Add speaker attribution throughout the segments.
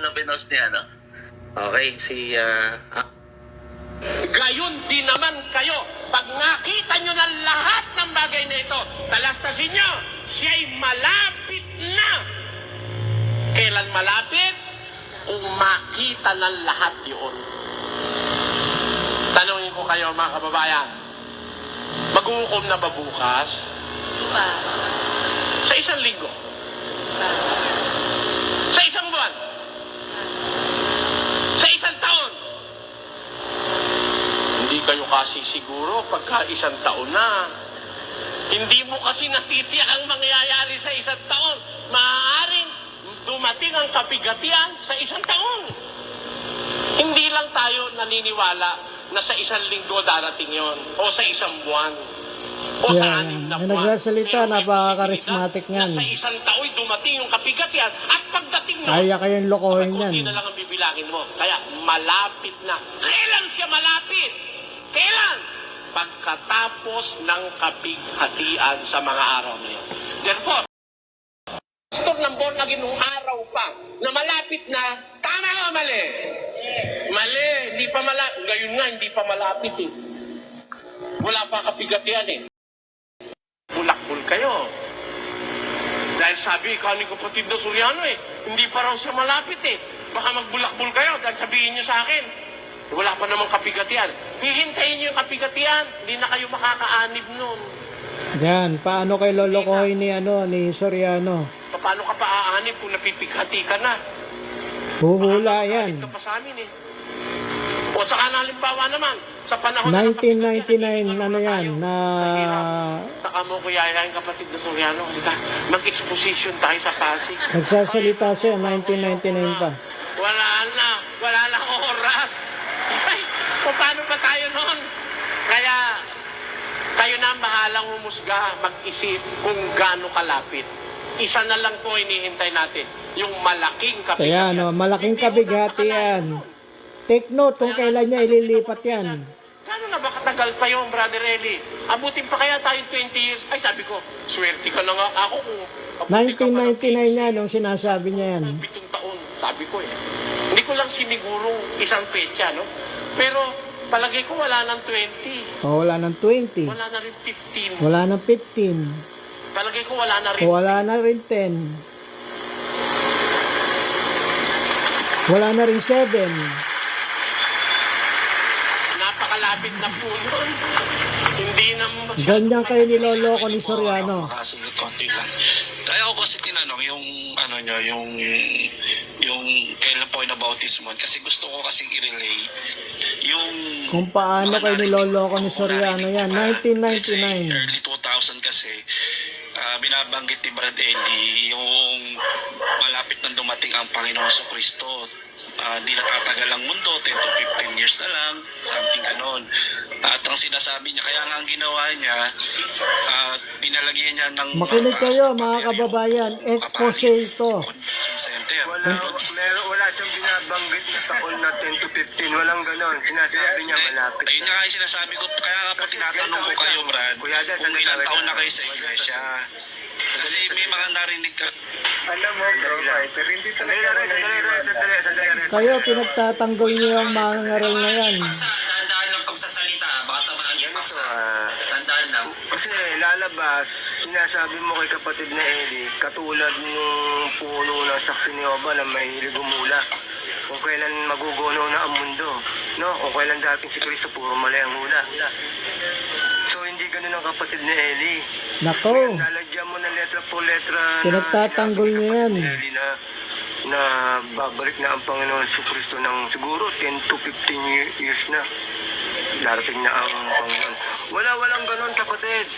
Speaker 1: na pinost niya, no? Okay,
Speaker 2: Gayon din naman kayo, pag nakita nyo ng lahat ng bagay na ito, talastasin nyo, siya'y malapit na. Kailan malapit? Kung makita ng lahat yun. Tanungin ko kayo mga kababayan, mag-uukom na ba bukas? Sa isang linggo? Sa isang buwan? Sa isang taon? Hindi kayo kasi siguro pagka isang taon na. Hindi mo kasi natitiyak ang mangyayari sa isang taon. Maaaring dumating ang kapigatian sa isang taon. Hindi lang tayo naniniwala na sa isang linggo darating yon o sa isang buwan. O sa anim na buwan.
Speaker 3: Nagsasalita, napaka-charismatic niyan.
Speaker 2: Sa isang tao'y dumating yung kapigatian at pagdating mo,
Speaker 3: Kaya kayong lokohin yan.
Speaker 2: Hindi na lang ang bibilangin mo. Kaya malapit na. Kailan siya malapit? Kailan? Pagkatapos ng kapighatian sa mga araw na yun. Therefore, pastor ng born again nung araw pa na malapit na, tama o mali? Mali. Hindi pa malapit. Ngayon nga, hindi pa malapit eh. Wala pa kapigatian eh. Bulakbol kayo. Dahil sabi, ikaw ni kapatid na Soriano eh, hindi pa raw siya malapit eh. Baka magbulakbol kayo dahil sabihin niyo sa akin, wala pa namang kapigatian. Hihintayin niyo yung kapigatian, hindi na kayo makakaanib nun.
Speaker 3: Yan, paano kayo lolokohin ni Soriano?
Speaker 2: Paano ka pa-aanib kung napipighati ka na?
Speaker 3: Huhula yan.
Speaker 2: Ka pa sa amin eh. O saka na halimbawa naman, sa panahon
Speaker 3: 1999, ano yan, na...
Speaker 2: Saka mo kuyayain kapatid na Soriano, halika, mag-exposition tayo sa Pasig.
Speaker 3: Nagsasalita siya, 1999 pa.
Speaker 2: Wala na oras. Ay, paano pa tayo noon? Kaya, kayo na ang bahalang humusga, mag-isip kung gaano kalapit. Isa na lang po hinihintay natin, yung malaking kabigati.
Speaker 3: Kaya malaking kabigati yan. Take note kung kailan niya ililipat yan.
Speaker 2: Kano na ba katagal pa yun, Brother Eli? Abutin pa kaya tayo 20 years? Ay, sabi ko, swerte ka na nga ako kung...
Speaker 3: 1999 yan, yung sinasabi niya yan.
Speaker 2: 7 taon, sabi ko eh. Hindi ko lang sinigurong isang petsa, no? Pero palagay ko wala nang 20.
Speaker 3: O, wala ng 20.
Speaker 2: Wala na rin 15.
Speaker 3: Wala ng 15.
Speaker 2: Palagay ko wala na rin.
Speaker 3: Wala na rin 10. Wala na rin 7.
Speaker 2: Napakalapit na po yun. Hindi na...
Speaker 3: Ganyan kayo niloloko ni Soriano.
Speaker 1: Makasunod konti lang. Kaya ako kasi tinanong yung ano nyo, yung kailan po yung nabautismon kasi gusto ko kasing i-relay yung
Speaker 3: Kung paano kayo niloloko ni Soriano yan. 1999.
Speaker 1: Early 2000 kasi binabanggit ni Brad Eli yung malapit nang dumating ang Panginoon Kristo. Di natatagal ang mundo, 10 to 15 years na lang, something ganon. At ang sinasabi niya, kaya nga ang ginawa niya, pinalagyan niya ng...
Speaker 3: Makinig kayo mga kababayan, expose ito.
Speaker 4: Wala siyang binabanggit na taon na 10 to 15. Walang ganon. Sinasabi niya malapit
Speaker 1: Ayun nga yung sinasabi ko, kaya nga po tinatanong ko kayo, Brad, kung ilang taon na kayo sa iglesia. Kasi may mga narinig ka.
Speaker 4: Alam mo, bro, fighter, hindi talaga sandali.
Speaker 3: Kayo, pinagtatanggol niyo yung mga ngaral na yan.
Speaker 5: Tandaan lang pagsasalita, baka tamaan yung paksa. Tandaan lang.
Speaker 4: Kasi lalabas, sinasabi mo kay kapatid na Eli, katulad ng puno ng saksi ni Oba na mahilig umula. Kung kailan magugunaw na ang mundo, no? Kung kailan dating si Kristo, puro mali ang hula. So, hindi ganun ang kapatid ni Eli.
Speaker 3: Nako,
Speaker 4: Lalagyan mo ng letra po letra
Speaker 3: pinagtatanggol niyo yan.
Speaker 4: Eli na babalik na ang Panginoon sa Kristo ng siguro 10 to 15 years na. Darating na ang Panginoon. Walang ganon kapatid.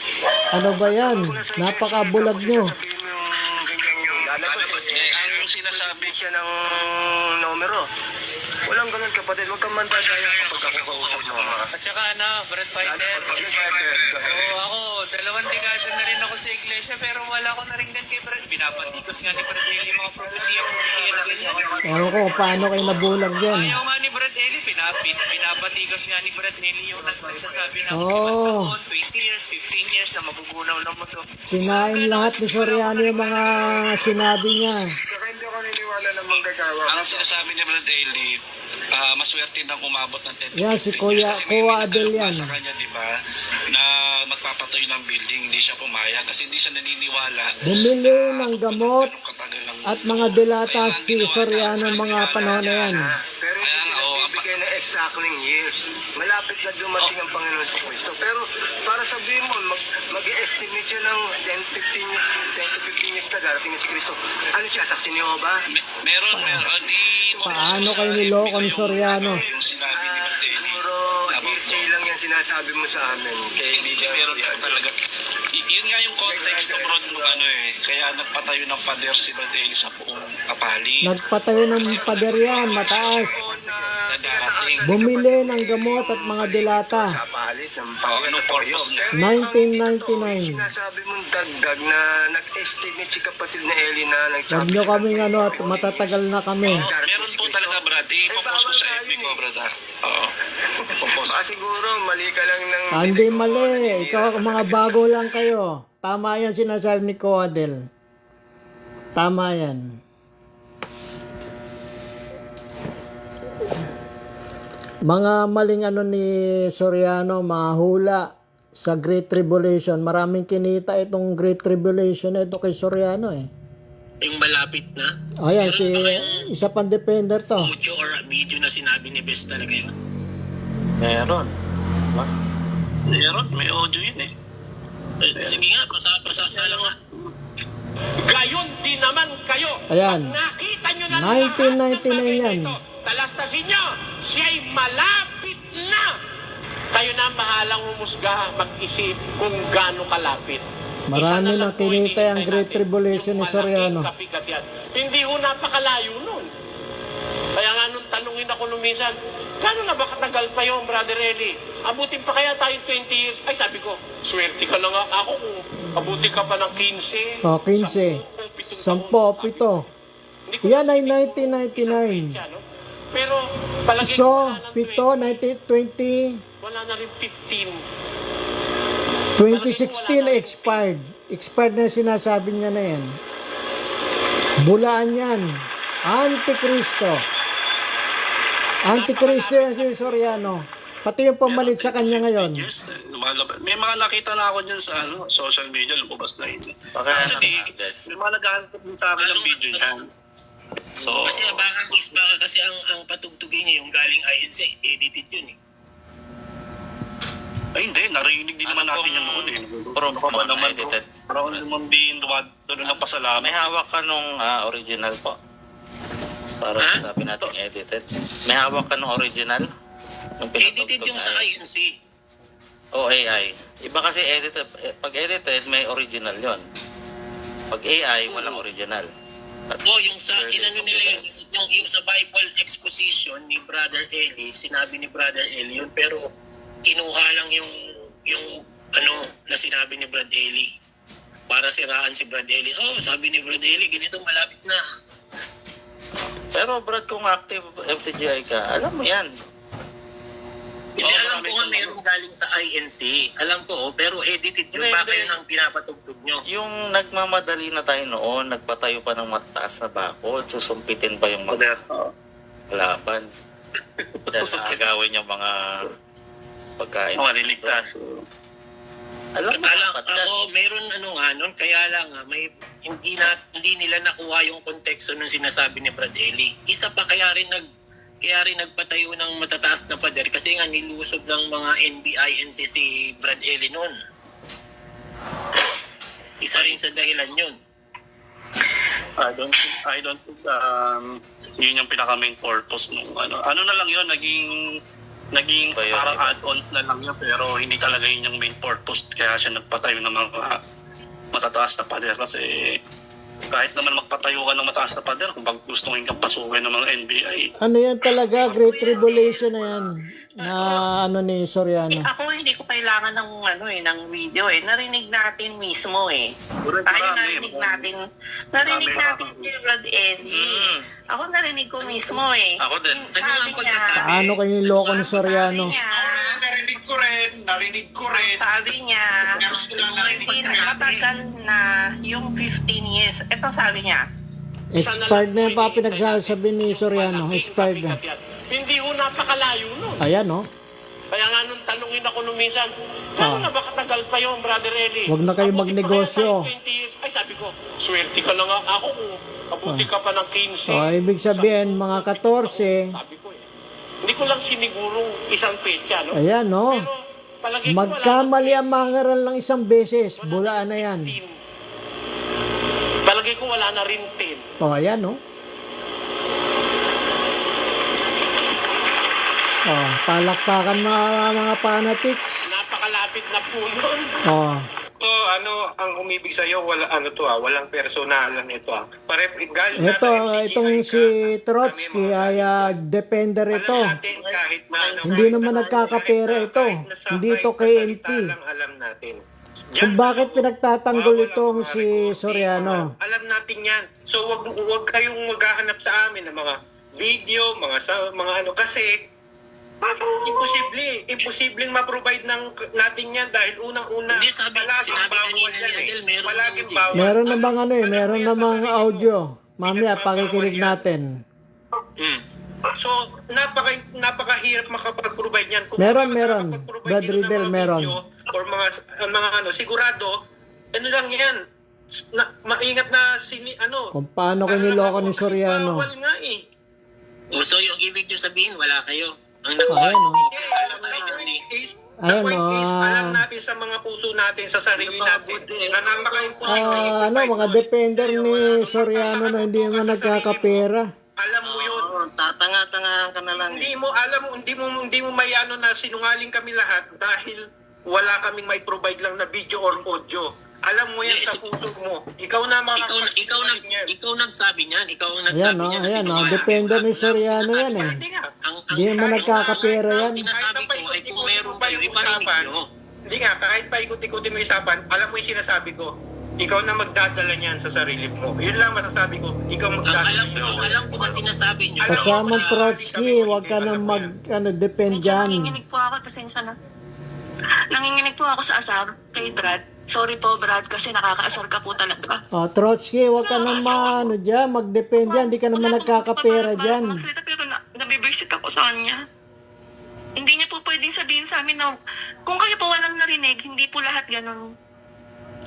Speaker 3: Ano ba yan? Napakabulag nyo.
Speaker 4: Sabihin mo yung ganyan yung lalabas.
Speaker 1: Ang sinasabi
Speaker 4: Siya ng numero. Walang ganon kapatid. Huwag kang mandadaya kapag ako kausap mo.
Speaker 5: At saka Brad Fighter. Oo, ako, 2 dekada na rin ako sa iglesia, pero wala ko naringgan kay Brad. Binabatikos nga ni Brad Eli mga propesiya na ganyan.
Speaker 3: Ewan ko, paano kayo nabulag yan?
Speaker 5: Ayaw nga ni Brad Eli, binabatikos nga ni Brad Eli yung nagsasabi na
Speaker 3: Oo.
Speaker 5: 20 years, 15 years na magugunaw na mundo.
Speaker 3: Sinain lahat ni Soriano yung mga sinabi niya.
Speaker 4: Saka hindi ako niniwala na manggagawa asawa
Speaker 1: Ang
Speaker 4: ko.
Speaker 1: sinasabi ni Brad Eli, maswerte nang umabot ng 10 to
Speaker 3: Yan, si
Speaker 1: 15
Speaker 3: Kuya-
Speaker 1: years. Kasi may
Speaker 3: Kuya Adel
Speaker 1: nagtanong
Speaker 3: yan.
Speaker 1: sa kanya, di ba, na magpapatuloy ng building, hindi siya pumayag kasi hindi siya naniniwala.
Speaker 3: Bumili ng gamot
Speaker 1: Ganun katagal ng
Speaker 3: at mga delata si Soriano mga panahon na yan.
Speaker 4: Pero hindi
Speaker 1: Kaya nga,
Speaker 4: siya nagbibigay ng exactly years. Malapit na dumating ang Panginoon sa Kristo. Pero para sabihin mo, mag-estimate siya ng 10 to 15 years na darating si Kristo. Ano siya, saksi ni Jehovah?
Speaker 1: Meron.
Speaker 3: Paano kayo niloko ni Soriano?
Speaker 1: Yung sinabi ni Brad Eli.
Speaker 4: Siguro, hearsay lang yan sinasabi mo sa amin. Kaya hindi
Speaker 1: Hindi,
Speaker 4: ka
Speaker 1: meron siya talaga. Yun nga yung context ng Brad nung ano eh. Kaya nagpatayo ng pader si Brad Eli sa buong kapali.
Speaker 3: Nagpatayo ng pader yan, mataas.
Speaker 1: Na darating.
Speaker 3: Bumili ng gamot at mga delata.
Speaker 4: Sa palit ng
Speaker 1: Anong purpose niya?
Speaker 3: 1999.
Speaker 4: Sinasabi mong dagdag na nag-estimate si kapatid na Eli na
Speaker 3: Huwag
Speaker 4: nagsabi
Speaker 3: nyo kaming ano at matatagal na kami.
Speaker 1: Meron po talaga, Brad. I-post ko sa FB ko, Brad. Oo.
Speaker 4: Baka siguro mali ka lang ng...
Speaker 3: Hindi mali. Ikaw, mga bago lang kayo. Tama yan sinasabi ni Coadel. Tama yan. Mga maling ano ni Soriano, mga hula sa Great Tribulation. Maraming kinita itong Great Tribulation na ito kay Soriano eh.
Speaker 6: Yung malapit na
Speaker 3: Ayan, si isa pang defender to.
Speaker 6: audio or video na sinabi ni Best talaga yun.
Speaker 1: Meron. May audio yun eh.
Speaker 6: Sige nga, pasasala nga.
Speaker 2: Gayon din naman kayo.
Speaker 3: Ayan.
Speaker 2: Pag nakita nyo na
Speaker 3: 1999 yan.
Speaker 2: talastasin nyo, siya'y malapit na. Kayo na ang bahalang humusga, mag-isip kung gaano kalapit.
Speaker 3: Marami
Speaker 2: Isa na
Speaker 3: nang
Speaker 2: lang po
Speaker 3: kinita ang
Speaker 2: hinihintay
Speaker 3: Great
Speaker 2: natin,
Speaker 3: Tribulation ni
Speaker 2: yung
Speaker 3: Soriano.
Speaker 2: malaking kapigat. Hindi ho napakalayo nun. Kaya nga nung tanungin ako nung minsan, gano'n na ba katagal pa yun, Brother Eli? Abutin pa kaya tayo 20 years? Ay, sabi ko, swerte ka lang ako kung abutin ka pa ng 15.
Speaker 3: O, 15. 10, 7. Yan ay 1999.
Speaker 2: Pero palagi
Speaker 3: So, 7, 1920,
Speaker 2: wala na rin 15.
Speaker 3: 2016 expired. Expired na sinasabi niya na yan. Bulaan yan. Antikristo. Antikristo yan si Soriano. Pati yung pamalit sa kanya ngayon.
Speaker 1: Yes, may mga nakita na ako dyan sa social media, lumabas na yun. Actually, may mga naghahanap din sa akin ng video niyan. So,
Speaker 6: Kasi baka kasi ang patugtugin niya yung galing INC, edited yun eh.
Speaker 1: ay hindi, narinig din naman natin yan noon eh. Pero baka ba naman edited? Pero naman din dumadalo ng pasalamat.
Speaker 7: May hawak ka nung original po. Para sabi natin edited. May hawak ka nung original? Nung
Speaker 6: Edited
Speaker 7: pinatugtog
Speaker 6: yung
Speaker 7: na
Speaker 6: sa
Speaker 7: ayos.
Speaker 6: INC.
Speaker 7: O AI. Iba kasi edited. Pag edited, may original yon. Pag AI, walang original.
Speaker 6: Yung sa inano nila yung sa Bible exposition ni Brother Eli, sinabi ni Brother Eli yun, pero kinuha lang yung ano na sinabi ni Brad Eli para siraan si Brad Eli. Oh, sabi ni Brad Eli, ganito malapit na.
Speaker 7: Pero Brad, kung active MCGI ka, alam mo yan.
Speaker 6: Hindi, alam ko nga meron galing sa INC. Alam ko, pero edited yun.
Speaker 7: Hindi,
Speaker 6: Bakit
Speaker 7: hindi.
Speaker 6: nang pinapatugtog nyo?
Speaker 7: Yung nagmamadali na tayo noon, nagpatayo pa ng mataas na bakod, susumpitin pa yung mga laban. Dahil sa agawin yung mga pagkain.
Speaker 1: Mga niligtas.
Speaker 7: Alam mo, dapat yan.
Speaker 6: Ako, meron ano nga nun, kaya lang may hindi nila nakuha yung konteksto ng sinasabi ni Brad Eli. Isa pa kaya rin nagpatayo ng matataas na pader kasi nga nilusob ng mga NBI NCC Brad Eli nun. Isa rin sa dahilan yun.
Speaker 1: I don't think yun yung pinaka main purpose nung ano na lang yun, naging
Speaker 7: Ba yun,
Speaker 1: parang
Speaker 7: iba?
Speaker 1: add-ons na lang yun, pero hindi talaga yun yung main purpose kaya siya nagpatayo ng mga matataas na pader. Kasi kahit naman magpatayo ka ng mataas na pader, kung gusto kang pasukin ng mga NBI,
Speaker 3: Ano yan talaga? Great Tribulation na yan. Na ano ni Soriano.
Speaker 8: Ako hindi ko kailangan ng ng video eh. Narinig natin mismo eh. Tayo narinig natin si Brad Eli. Ako narinig ko mismo eh.
Speaker 7: Ako din.
Speaker 6: Ano ang pagkasabi?
Speaker 3: Paano kayo niloko ni Soriano?
Speaker 8: Narinig ko rin. Sabi niya, hindi na matagal na yung 15 years. Ito sabi niya,
Speaker 3: Expired na yan pa pinagsasabi ni Soriano. Expired na.
Speaker 2: Hindi ho napakalayo nun.
Speaker 3: Ayan, no?
Speaker 2: Kaya nga nung tanungin ako nung minsan, gano'n na ba katagal pa yun, Brother Eli?
Speaker 3: Huwag na kayo
Speaker 2: Mabuti pa
Speaker 3: magnegosyo.
Speaker 2: kaya tayo 20 years. Ay, sabi ko, swerte ka na nga ako kung mabuti ka pa ng 15.
Speaker 3: Ibig sabihin, mga 14.
Speaker 2: Sabi ko eh. Hindi ko lang sinigurong isang petsa, no?
Speaker 3: Ayan, no?
Speaker 2: Pero palagi ko
Speaker 3: Magkamali ang mangaral ng isang beses. Bulaan na yan.
Speaker 2: Palagi ko wala na rin 10.
Speaker 3: Ayan, no? Palakpakan mga fanatics.
Speaker 2: Napakalapit na po yun.
Speaker 4: So, ang umibig sa'yo, walang personalan ito.
Speaker 3: Ito, itong si Trotsky ay defender ito. Hindi naman nagkakapera ito. Hindi ito KNP.
Speaker 4: Alam natin.
Speaker 3: Kung bakit pinagtatanggol itong si Soriano.
Speaker 4: Alam natin yan. So, wag kayong maghahanap sa amin ng mga video, mga kasi imposibleng ma-provide natin yan dahil unang-una
Speaker 6: Hindi, sinabi kanina ni Adel,
Speaker 3: Meron namang meron namang audio. Mamaya pakikinig natin.
Speaker 4: So, napakahirap makapag-provide niyan. Kung
Speaker 3: Meron.
Speaker 4: makapag-provide
Speaker 3: Brad
Speaker 4: dito ng
Speaker 3: Riddle,
Speaker 4: mga
Speaker 3: meron.
Speaker 4: video or mga sigurado, lang yan. Maingat na
Speaker 3: Kung paano ko niloko ni Soriano.
Speaker 4: Bawal nga eh.
Speaker 6: So yung ibig nyo sabihin, wala kayo. Ang
Speaker 3: Ayan,
Speaker 6: nakuha.
Speaker 3: no? Ayan,
Speaker 4: The point is,
Speaker 3: no?
Speaker 4: alam natin sa mga puso natin, sa sarili natin, na napaka-importante.
Speaker 3: Mga defender ni Soriano na hindi naman nagkakapera.
Speaker 4: Alam mo yun.
Speaker 7: Tatanga-tangahan ka na lang.
Speaker 4: Hindi mo may na sinungaling kami lahat dahil wala kaming may provide lang na video or audio. Alam mo yan sa puso mo. Ikaw na makakapagsinungaling yan.
Speaker 6: Ikaw nagsabi niyan. Ikaw ang
Speaker 3: Ayan,
Speaker 6: nagsabi
Speaker 3: no?
Speaker 6: niyan.
Speaker 3: Ayan, no? Defender ni Soriano yan, eh.
Speaker 4: Hindi nga.
Speaker 3: Hindi naman nagkakapera yan.
Speaker 6: Ang sinasabi ko ay kung meron kayo, iparinig nyo.
Speaker 4: Hindi nga, kahit pa ikot-ikutin mo yung usapan, alam mo yung sinasabi ko. Ikaw na magdadala niyan sa sarili mo. Yun lang masasabi ko. Ikaw magdadala niyan.
Speaker 6: Alam ko ba sinasabi nyo?
Speaker 3: Kasamang Trotsky, huwag ka na depend dyan.
Speaker 8: Nanginginig po ako, pasensya na. Nanginginig po ako sa asar kay Brad. Sorry po, Brad, kasi nakakaasar ka po talaga.
Speaker 3: Trotsky, huwag ka na mag-depend dyan. Hindi ka naman nagkakapera dyan.
Speaker 8: Pero nabibisit ako sa kanya. Hindi niya po pwedeng sabihin sa amin na kung kayo po walang narinig, hindi po lahat ganun.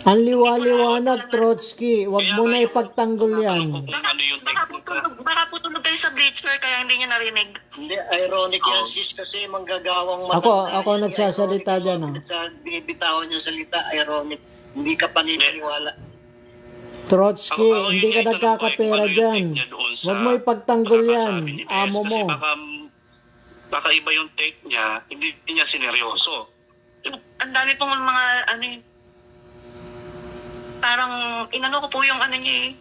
Speaker 3: Ang liwaliwanag, Trotsky. Huwag mo na ipagtanggol yan.
Speaker 8: Baka po tulog kayo sa bleacher kaya hindi niya narinig.
Speaker 7: Hindi, ironic yan sis kasi manggagawang
Speaker 3: Ako nagsasalita dyan.
Speaker 7: Sa binibitawan yung salita, ironic. Hindi ka paniniwala.
Speaker 3: Trotsky, hindi ka nagkakapera dyan. Huwag mo ipagtanggol yan. Amo mo.
Speaker 1: Baka iba yung take niya, hindi niya sineryoso.
Speaker 8: Ang dami pong mga parang inano ko po yung niya eh.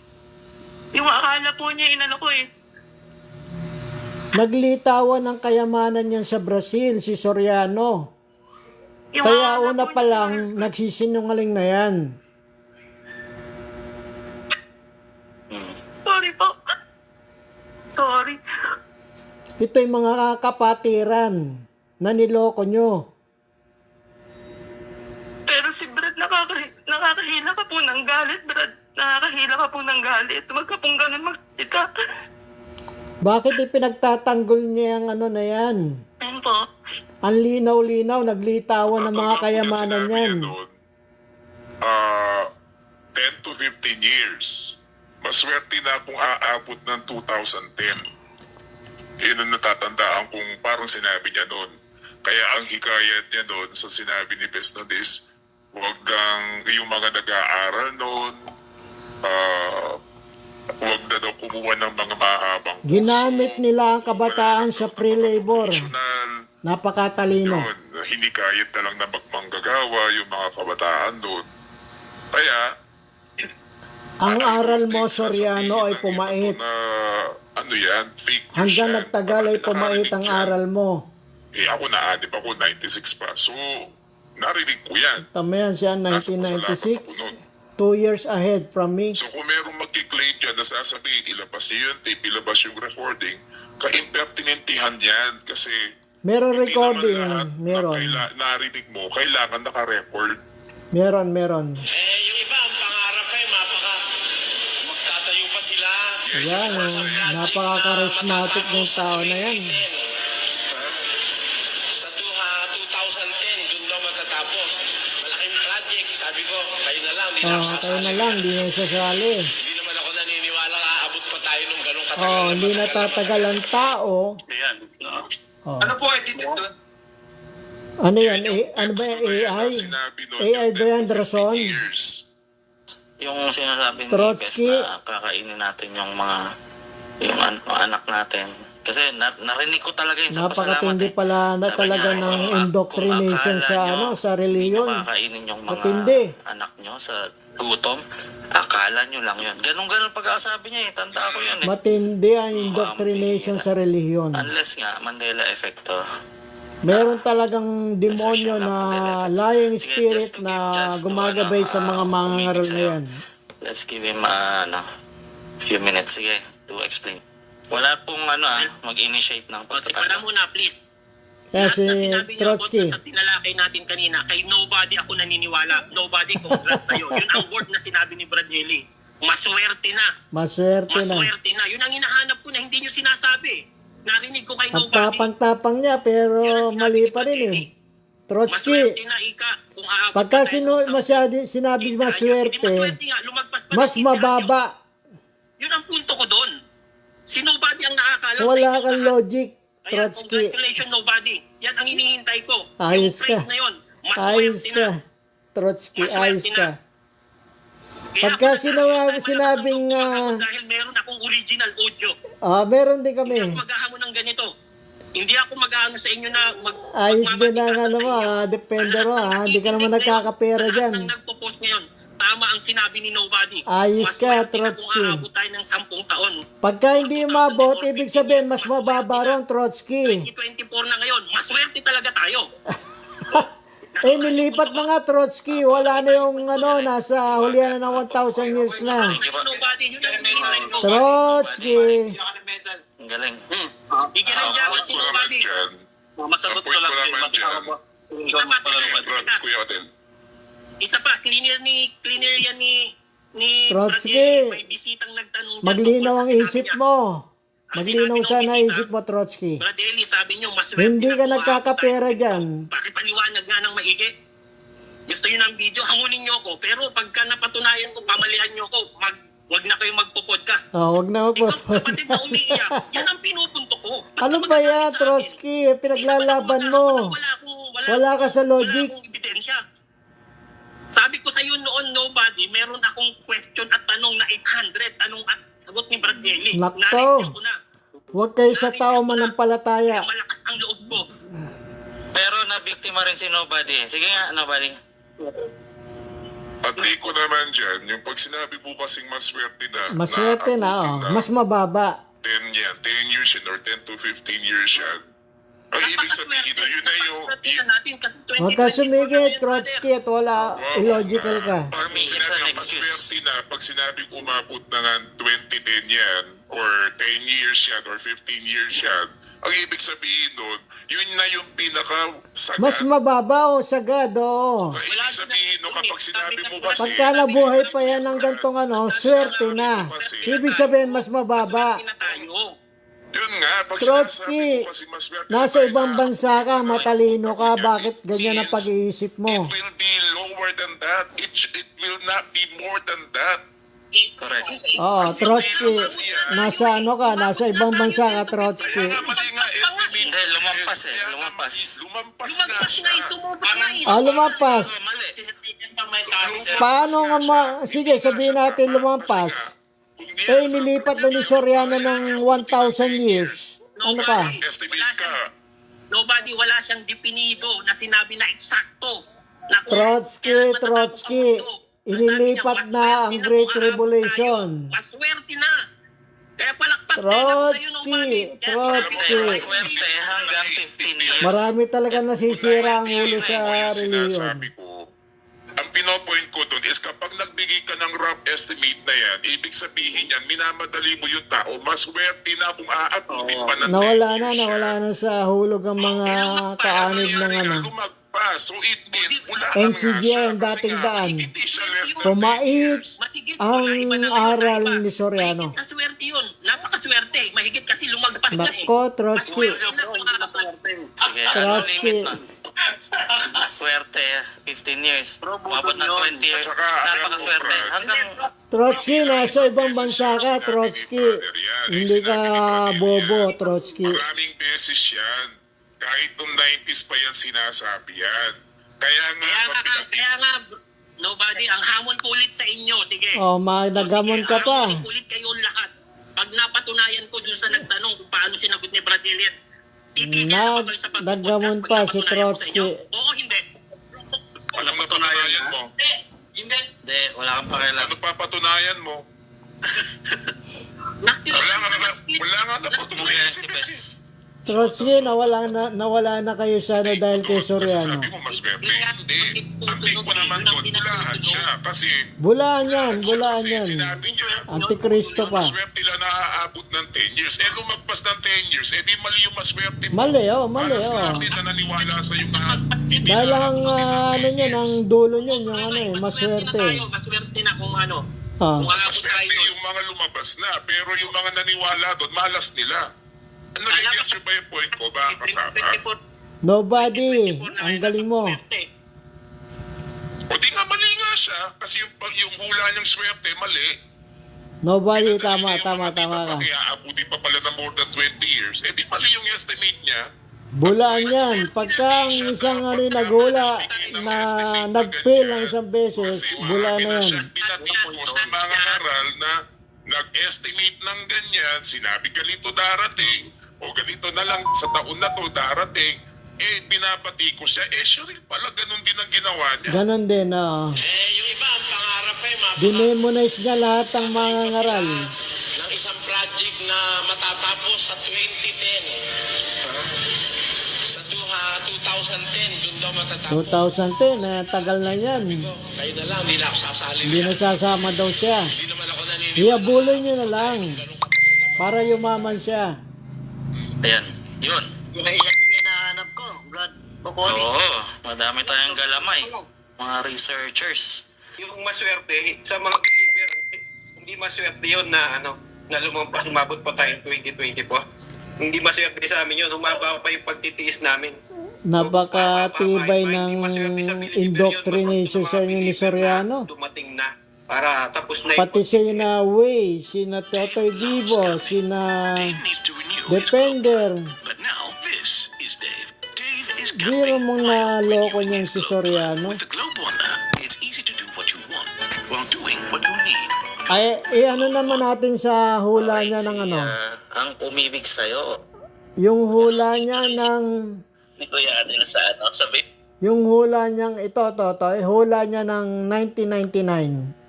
Speaker 8: Yung akala po niya inano ko eh.
Speaker 3: Naglitawan ng kayamanan niyan sa Brazil, si Soriano.
Speaker 8: Yung
Speaker 3: Kaya
Speaker 8: akala
Speaker 3: una
Speaker 8: po
Speaker 3: pa
Speaker 8: niya,
Speaker 3: lang, nagsisinungaling na yan.
Speaker 8: Sorry po. Sorry.
Speaker 3: Ito'y mga kapatiran na niloko nyo.
Speaker 8: Pero si Brad, nakakahila ka po ng galit, Brad. Nakakahila ka po ng galit. Huwag ka pong ganun magsalita.
Speaker 3: Bakit ipinagtatanggol niya ang na yan?
Speaker 8: Ayun po.
Speaker 3: Ang linaw-linaw, naglitawan ng mga kayamanan yan.
Speaker 9: 10 to 15 years. Maswerte na kung aabot ng 2010. Yun ang natatandaan kung parang sinabi niya noon. Kaya ang hikayat niya noon sa sinabi ni Peston is, huwag kang yung mga nag-aaral noon, huwag na daw kumuha ng mga mahabang
Speaker 3: Ginamit nila ang kabataan sa pre-labor. Napakatalino.
Speaker 9: yun, hinikayat na lang na magmanggagawa yung mga kabataan noon. Kaya,
Speaker 3: Ang aral mo, Soriano, ay pumait.
Speaker 9: Fake news
Speaker 3: Hanggang
Speaker 9: yan.
Speaker 3: nagtagal ay pumait ang aral mo.
Speaker 9: Ako na-anip ako, 96 pa. So, narinig ko yan.
Speaker 3: Tama yan siya, 1996. 2 years ahead from me.
Speaker 9: So, kung merong magkiklaim dyan na sasabihin, ilabas niyo yung tape, ilabas yung recording, ka-impertinentihan yan. Kasi,
Speaker 3: Meron
Speaker 9: hindi
Speaker 3: recording.
Speaker 9: naman lahat
Speaker 3: Meron.
Speaker 9: na narinig mo, kailangan naka-record.
Speaker 3: Meron.
Speaker 2: yung iba, ang pangarap ay magtatayo pa sila.
Speaker 3: Ayan, napaka-charismatic ng tao na yan.
Speaker 6: Sa 2010, doon daw matatapos. Malaking project, sabi ko, kayo na lang, di na ako
Speaker 3: Tayo
Speaker 6: sasali.
Speaker 3: na lang, di na sasali.
Speaker 6: Hindi naman ako naniniwala aabot pa tayo nung ganong katagal.
Speaker 3: Hindi natatagal ang tao.
Speaker 2: Ayan.
Speaker 10: Ano po edited doon?
Speaker 3: Ano yan?
Speaker 9: Yung
Speaker 3: Ano ba yan?
Speaker 9: text na yan
Speaker 3: AI?
Speaker 9: na sinabi nun,
Speaker 3: AI
Speaker 9: yung
Speaker 3: ba yan,
Speaker 9: 10 to 15
Speaker 3: Drason?
Speaker 9: years.
Speaker 7: Yung sinasabi ni
Speaker 3: Trotsky.
Speaker 7: Bes na kakainin natin yung mga anak natin. Kasi narinig ko talaga yun sa pasalamat.
Speaker 3: Napakatindi pala na
Speaker 7: Sabi
Speaker 3: talaga
Speaker 7: niya,
Speaker 3: ng
Speaker 7: kung
Speaker 3: indoctrination
Speaker 7: akala
Speaker 3: sa
Speaker 7: nyo,
Speaker 3: sa
Speaker 7: hindi
Speaker 3: reliyon.
Speaker 7: nyo kakainin yung mga
Speaker 3: Matindi.
Speaker 7: anak nyo sa gutom, akala nyo lang yun. Ganun pagkakasabi niya eh. Tanda ko yun eh.
Speaker 3: Matindi ang indoctrination sa reliyon.
Speaker 7: Unless nga, Mandela effecto.
Speaker 3: Meron talagang demonyo na lying spirit na gumagabay sa mga mangangaral na yan.
Speaker 7: Let's give him few minutes, sige, to explain. Wala pong mag-initiate ng
Speaker 6: O, sige,
Speaker 7: pagtatalo.
Speaker 6: wala muna, please.
Speaker 3: Kaya
Speaker 6: Lahat
Speaker 3: si
Speaker 6: na sinabi niyo about
Speaker 3: Trotsky,
Speaker 6: sa tinalakay natin kanina, kay nobody ako naniniwala. Nobody, congrats sa'yo. Yun ang word na sinabi ni Brad Eli. Maswerte na.
Speaker 3: maswerte na.
Speaker 6: Maswerte na. Yun ang hinahanap ko na hindi nyo sinasabi. Narinig ko kay
Speaker 3: Ang
Speaker 6: nobody.
Speaker 3: tapang-tapang niya pero
Speaker 6: Yun ang sinabi
Speaker 3: mali
Speaker 6: ni
Speaker 3: pa rin
Speaker 6: Brad
Speaker 3: eh.
Speaker 6: Eli.
Speaker 3: Trotsky,
Speaker 6: Maswerte na, Ika. Kung aabot
Speaker 3: pagka
Speaker 6: pa tayo ng
Speaker 3: sinabi
Speaker 6: Hindi maswerte
Speaker 3: maswerte,
Speaker 6: nga, lumagpas pa
Speaker 3: mas
Speaker 6: ng 15
Speaker 3: mababa.
Speaker 6: anyo. Yun ang punto ko doon. Si nobody ang nakakaalam sa
Speaker 3: Wala
Speaker 6: inyo
Speaker 3: kang
Speaker 6: lahat.
Speaker 3: logic,
Speaker 6: Ayan,
Speaker 3: Trotsky.
Speaker 6: congratulations nobody. Yan ang hinihintay ko.
Speaker 3: Ayos
Speaker 6: Yung praise
Speaker 3: ka.
Speaker 6: na yun,
Speaker 3: Ayos
Speaker 6: maswerte
Speaker 3: ka.
Speaker 6: na.
Speaker 3: Trotsky,
Speaker 6: Maswerte
Speaker 3: ayos
Speaker 6: na.
Speaker 3: ka.
Speaker 6: Kaya
Speaker 3: Pagka
Speaker 6: ako
Speaker 3: sinabi-
Speaker 6: nagkakaroon
Speaker 3: sinabing,
Speaker 6: ng pagkakataon dahil meron akong original audio.
Speaker 3: Meron din
Speaker 6: Hindi
Speaker 3: kami.
Speaker 6: ako maghahamon ng ganito. Hindi ako mag-ano sa inyo na
Speaker 3: Ayos din ang
Speaker 6: magmamatigasan
Speaker 3: ano mo,
Speaker 6: sa inyo.
Speaker 3: defender
Speaker 6: Sa
Speaker 3: mo,
Speaker 6: lahat ng
Speaker 3: Hindi ka naman
Speaker 6: nakikinig
Speaker 3: nagkakapera
Speaker 6: ngayon,
Speaker 3: dyan.
Speaker 6: Sa lahat ng nagpo-post ngayon, tama ang sinabi ni nobody.
Speaker 3: Ayos ka,
Speaker 6: Maswerte na
Speaker 3: Trotsky.
Speaker 6: kung aabot tayo ng 10 taon.
Speaker 3: Pagka hindi umabot, ibig sabihin mas mababa ron, Trotsky.
Speaker 6: 2024 na ngayon, maswerte talaga tayo.
Speaker 3: Nilipat na nga, Trotsky. Wala na yung nasa hulihan na ng 1,000 years na.
Speaker 6: Nobody, yun ang hinihintay ko.
Speaker 3: Trotsky.
Speaker 7: Ang galing.
Speaker 6: Bigyan ng jawa si
Speaker 9: Ang point ko naman
Speaker 6: nobody.
Speaker 9: dyan,
Speaker 2: Masagot
Speaker 9: ang
Speaker 2: ko
Speaker 9: point
Speaker 2: lang
Speaker 9: ko
Speaker 2: din.
Speaker 9: naman dyan,
Speaker 6: Isa pa,
Speaker 9: Brad, Kuya Odel,
Speaker 6: isa pa, cleaner yan ni
Speaker 3: Trotsky,
Speaker 6: Brad Eli. May bisitang nagtanong dyan
Speaker 3: Maglinaw
Speaker 6: tungkol
Speaker 3: ang
Speaker 6: sa sinabi
Speaker 3: isip
Speaker 6: niya.
Speaker 3: mo.
Speaker 6: Ang
Speaker 3: Maglinaw
Speaker 6: sinabi ng
Speaker 3: sana
Speaker 6: bisita,
Speaker 3: isip mo, Trotsky.
Speaker 6: Brad Eli, sabi niyo, maswerte
Speaker 3: Hindi
Speaker 6: na
Speaker 3: ka
Speaker 6: kung
Speaker 3: nagkakapera
Speaker 6: aabot tayo.
Speaker 3: dyan.
Speaker 6: Pakipaliwanag nga ng maigi. Gusto niyo ng video, hangunin niyo ako. Pero pagka napatunayan ko, pamalian niyo ako, wag na kayo magpo-podcast.
Speaker 3: Wag na po.
Speaker 6: Ikaw, kapatid na umiiyak, yan ang pinupunto ko. Ba't
Speaker 3: Ano
Speaker 6: ka
Speaker 3: ba
Speaker 6: magagalit
Speaker 3: yan,
Speaker 6: sa akin?
Speaker 3: Trotsky? Pinaglalaban
Speaker 6: Hindi
Speaker 3: mo.
Speaker 6: naman ako
Speaker 3: Wala ka sa logic.
Speaker 6: Wala akong ebidensya. Sabi ko sa iyo noon, nobody, meron akong question at tanong na 800. Tanong at sagot ni Brad Eli.
Speaker 3: Nakto.
Speaker 6: Narinig ko na.
Speaker 3: Huwag kayo sa tao manampalataya.
Speaker 6: Kaya malakas ang loob ko.
Speaker 7: Pero nabiktima rin si Nobody. Sige nga, Nobody.
Speaker 9: at di ko naman dyan, yung pag sinabi mo kasing maswerte na,
Speaker 3: Maswerte na, mas mababa.
Speaker 9: 10 yan, 10 years yan, or 10 to 15 years yan. Ang ibig sabihin na yun na yung,
Speaker 3: Huwag ka sumigit, Trotsky, at wala, illogical ka.
Speaker 7: For me, it's an excuse.
Speaker 9: Maswerte na, pag sinabing umabot na nga 2010 yan, or 10 years yan, or 15 years yan, ang ibig sabihin nun, yun na yung pinaka-sagad.
Speaker 3: Mas mababa o sagad, oo.
Speaker 9: Ang ibig sabihin nun, kapag sinabi mo kasi,
Speaker 3: Pagka nabuhay pa yan ng gantong swerte na. Ibig sabihin, mas mababa.
Speaker 9: yun nga, pag
Speaker 3: Trotsky,
Speaker 9: sinasabi mo kasi maswerte
Speaker 3: nasa
Speaker 9: tayo
Speaker 3: ibang
Speaker 9: na,
Speaker 3: bansa ka, matalino ka, bakit ganyan ang
Speaker 9: It
Speaker 3: pag-iisip mo?
Speaker 9: will be lower than that. It will not be more than that.
Speaker 7: Correct.
Speaker 3: Oo, Trotsky, nasa nasa ibang bansa ka, Trotsky.
Speaker 9: Kaya nga mali nga estimate.
Speaker 7: Hindi, lumampas eh,
Speaker 9: Kaya nga
Speaker 7: lumampas.
Speaker 9: Lumampas nga
Speaker 6: Lumagpas
Speaker 9: siya.
Speaker 6: na, isumubok na.
Speaker 3: Lumampas.
Speaker 7: Mali.
Speaker 3: Paano nga sige, sabihin natin lumampas. Inilipat na ni Soriano ng 1,000 years. Ano ka?
Speaker 9: Estimate ka.
Speaker 6: Nobody, wala siyang definido na sinabi na eksakto. Na kung
Speaker 3: Trotsky,
Speaker 6: kailan matatapos
Speaker 3: Trotsky,
Speaker 6: ang mundo.
Speaker 3: inilipat
Speaker 6: Sabi niya,
Speaker 3: na ang
Speaker 6: maswerte
Speaker 3: Great
Speaker 6: kung aabot
Speaker 3: Tribulation.
Speaker 6: tayo. Maswerte na. Kaya palakpak
Speaker 3: Trotsky, Trotsky.
Speaker 7: Maswerte hanggang 15 years.
Speaker 3: Marami talaga nasisira ang ulo sa reliyon.
Speaker 9: Sinasabi ko, ang pinopoint ko doon is kapag nagbigay ka ng rough estimate na yan, ibig sabihin yan, minamadali mo yung tao, maswerte na kung aabutin pa ng 10
Speaker 3: Nawala
Speaker 9: years
Speaker 3: na sa hulog ang mga kaanib ng
Speaker 9: Lumagpas. So it means, wala
Speaker 3: NCGN,
Speaker 9: nga siya. Kasi
Speaker 3: dating
Speaker 9: nga,
Speaker 3: daan.
Speaker 9: Hindi siya
Speaker 3: Pumait
Speaker 6: Mahigit
Speaker 3: ang
Speaker 6: wala, iba na ngayon,
Speaker 3: aral
Speaker 6: iba.
Speaker 3: ni Soriano.
Speaker 6: Mahigit sa swerte yun. Napakaswerte. Mahigit kasi lumagpas na eh.
Speaker 3: Nako, Trotsky.
Speaker 7: Sige, ano
Speaker 3: Trotsky.
Speaker 7: limit nun? Swerte, 15 years. Umabot ng 20 years.
Speaker 9: Saka,
Speaker 7: Napakaswerte.
Speaker 9: alam mo,
Speaker 7: Hanggang
Speaker 3: Trotsky, nasa ibang bansa ka, Trotsky. Hindi ka bobo, Trotsky.
Speaker 9: Maraming beses yan. Kahit nung 90s pa yan sinasabi yan. Kaya nga,
Speaker 6: nobody, ang hamon ko ulit sa inyo. Sige.
Speaker 3: Oh, nagamon ka pa.
Speaker 6: Hamon ko ulit kayong lahat. Pag napatunayan ko dun sa nagtanong kung paano sinagot ni Brad Elliot, titigil ako kayo sa
Speaker 3: Nagamon
Speaker 6: pag
Speaker 3: pa si
Speaker 6: napatunayan ko sa
Speaker 3: Trotsky.
Speaker 6: inyo. Oo, hindi.
Speaker 9: anong napatunayan mo?
Speaker 10: Hindi.
Speaker 7: Hindi, wala kang pakialam.
Speaker 9: Ano papatunayan mo? Wala nga napatunayan si Bes.
Speaker 3: Trotsky, nawala na kayo sana dahil kay Soriano.
Speaker 9: Sabi mo, maswerte. Hindi. Ang take ko naman doon, bulahan siya. Kasi,
Speaker 3: Bulaan yan.
Speaker 9: sinabi niya,
Speaker 3: Antikristo pa.
Speaker 9: maswerte lang naaabot ng 10 years. Eh, lumagpas ng 10 years, eh di mali yung maswerte mo.
Speaker 3: Mali, oh.
Speaker 9: Para sinabi na naniwala sa yung hindi
Speaker 3: Dahil
Speaker 9: na
Speaker 3: ang ano niyan, ang dulo niyan, yung ano eh, maswerte.
Speaker 6: Maswerte na kung ano.
Speaker 3: Ah.
Speaker 6: Kung aabot tayo
Speaker 9: maswerte
Speaker 6: doon.
Speaker 9: yung mga lumabas na. Pero yung mga naniwala doon, malas nila. Ano, nag-get ba yung point ko ba, kasama?
Speaker 3: Nobody. Ang galing mo.
Speaker 9: O di nga mali nga siya. Kasi yung hula niyang swerte, mali.
Speaker 3: Nobody, tama ka.
Speaker 9: Kaya abutin pa pala ng more than 20 years. Eh di mali yung estimate niya.
Speaker 3: Bulaan yan. Pagka ang isang ano naghula na nag-fail ng isang beses, bulaan na yan.
Speaker 9: Pinatipos ng mga aral na nag-estimate ng ganyan, sinabi ganito darating, o ganito na lang sa taon na to darating, eh binabati ko siya, eh sure pala ganun din ang ginawa niya.
Speaker 3: Ganon din, oo.
Speaker 2: Yung iba, ang pangarap
Speaker 3: Dinemonize niya lahat ng mga ngaral.
Speaker 2: ng isang project na matatapos sa 2010. Sa 2010, doon daw matatapos.
Speaker 3: 2010, tagal na yan.
Speaker 2: Kayo na lang, hindi na ako sasali.
Speaker 3: Hindi nasasama daw siya.
Speaker 2: Hindi naman ako naniniwala.
Speaker 3: Iabulin niyo na lang para yumaman siya.
Speaker 7: Ayan, yun.
Speaker 4: Yan yung hinahanap ko, Brad Boconi.
Speaker 7: Oo, madami tayong galamay. Mga researchers.
Speaker 10: Yung maswerte sa mga believer, hindi maswerte yun na umabot pa tayo 2024. Hindi maswerte sa amin yun, humaba pa yung pagtitiis namin.
Speaker 3: Napakatibay ng indoctrination sa inyo ni Soriano.
Speaker 10: Dumating na para tapos na
Speaker 3: Pati sina Way, sina Totoy Vivo, sina Defender.
Speaker 11: But now this is Dave. Dave is
Speaker 3: Biro mong naloko niyan si Soriano.
Speaker 11: With the Globe Wonder, it's easy to do what you want while doing what you need.
Speaker 3: Ay, ano naman natin sa hula niya ng ano?
Speaker 7: Ang umibig sa'yo.
Speaker 3: Yung hula niya ng...
Speaker 7: Ni Kuya Adel sa sabi.
Speaker 3: Yung hula niyang hula niya ng 1999.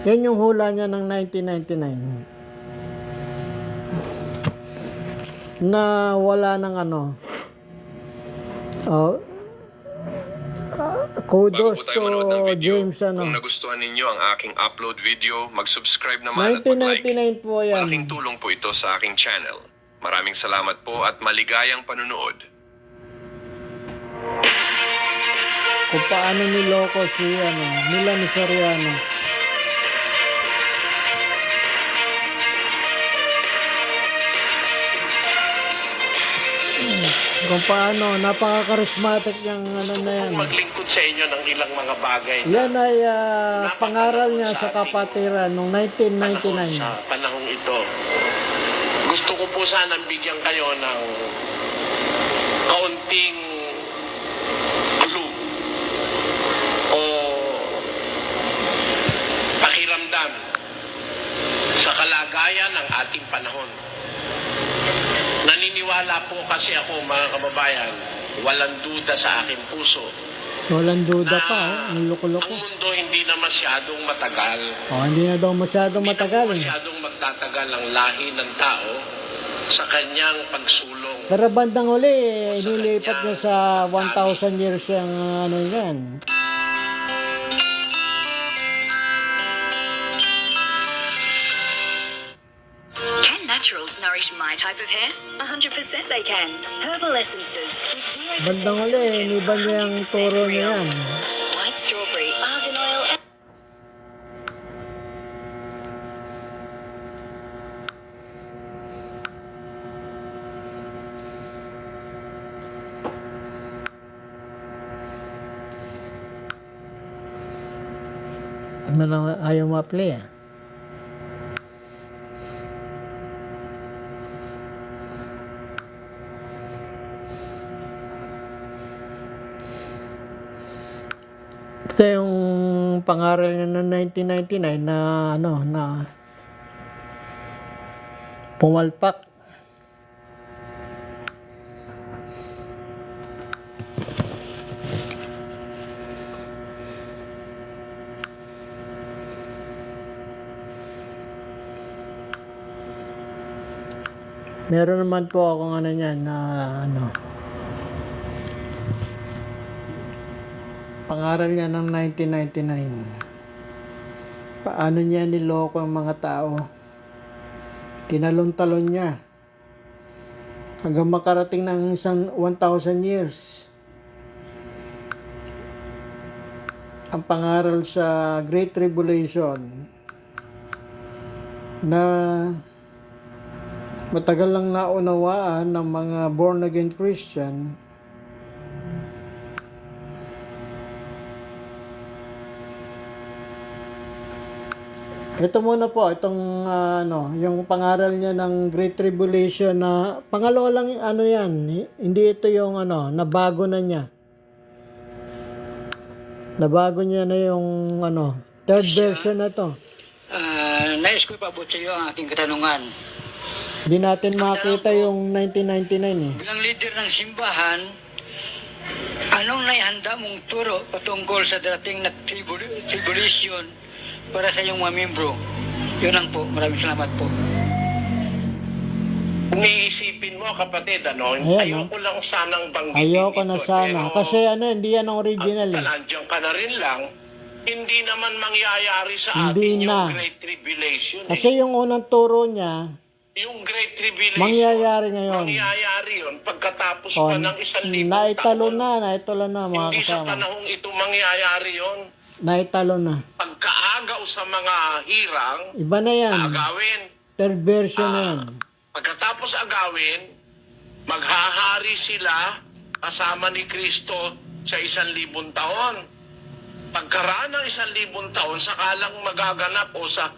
Speaker 3: Yan yung hula niya ng 1999. Na wala ng ano. Kudos to James ano.
Speaker 12: Kung nagustuhan ninyo ang aking upload video, mag-subscribe naman at mag-like.
Speaker 3: 1999 po yan.
Speaker 12: Malaking tulong po ito sa aking channel. Maraming salamat po at maligayang panunood.
Speaker 3: Kung paano niloko si nila ni Soriano. Kung paano, napaka-charismatic yung ano na yan.
Speaker 2: Maglingkod sa inyo ng ilang mga bagay.
Speaker 3: Yan ay pangaral niya sa kapatiran noong 1999.
Speaker 2: Sa panahong ito, gusto ko po sanang bigyan kayo ng kaunting clue o pakiramdam sa kalagayan ng ating panahon. Naniniwala po kasi ako, mga kababayan, walang duda sa aking puso.
Speaker 3: Walang duda
Speaker 2: na
Speaker 3: pa, ang loko-loko.
Speaker 2: Ang mundo hindi na masyadong matagal.
Speaker 3: Hindi na daw masyadong matagal.
Speaker 2: Hindi na masyadong magtatagal ang lahi ng tao sa kanyang pagsulong.
Speaker 3: Pero bandang huli, inilipat niya sa 1,000 years yung ano yan.
Speaker 13: Can naturals nourish my type of hair? 100% they can. Herbal essences with 0%
Speaker 3: Bandang huli, iniba niya yung turo niya yan.
Speaker 13: white strawberry, argan oil,
Speaker 3: Ayaw ma-play ah. Ito yung pangaral niya noong 1999 na na pumalpak. Meron naman po akong niyan na pangaral niya ng 1999. Paano niya niloko ang mga tao? Tinalon-talon niya hanggang makarating ng 1,000 years. Ang pangaral sa Great Tribulation na matagal lang naunawaan ng mga born-again Christian. Ito muna po, itong yung pangaral niya ng Great Tribulation na pangalawa lang yan. Hindi ito yung nabago na niya. Nabago niya na yung third version na to.
Speaker 14: Nais ko ipabot sa iyo ang aking katanungan.
Speaker 3: Hindi natin makita yung 1999 eh.
Speaker 14: Bilang leader ng simbahan, anong naihanda mong turo patungkol sa darating na tribulation para sa iyong mga membro? Yun lang po. Maraming salamat po.
Speaker 2: Kung iisipin mo, kapatid, ayoko lang sanang banggitin
Speaker 3: Ayoko na
Speaker 2: ito,
Speaker 3: sana.
Speaker 2: pero
Speaker 3: Kasi hindi yan ang original eh.
Speaker 2: nandiyan ka na rin lang, hindi naman mangyayari sa
Speaker 3: Hindi
Speaker 2: atin
Speaker 3: na.
Speaker 2: yung Great Tribulation.
Speaker 3: Kasi yung unang turo niya,
Speaker 2: Yung Great Tribulation,
Speaker 3: mangyayari ngayon.
Speaker 2: mangyayari yun pagkatapos pa ng 1,000
Speaker 3: Naitalo
Speaker 2: taon.
Speaker 3: na mga
Speaker 2: Hindi sa
Speaker 3: kasama.
Speaker 2: panahong ito mangyayari yun.
Speaker 3: Naitalo na.
Speaker 2: Pagkaagaw sa mga hirang,
Speaker 3: Iba na yan.
Speaker 2: agawin.
Speaker 3: Third version na yan.
Speaker 2: Pagkatapos agawin, maghahari sila kasama ni Kristo sa 1,000 taon. Pagkaraan ng 1,000 taon, sakalang magaganap o sa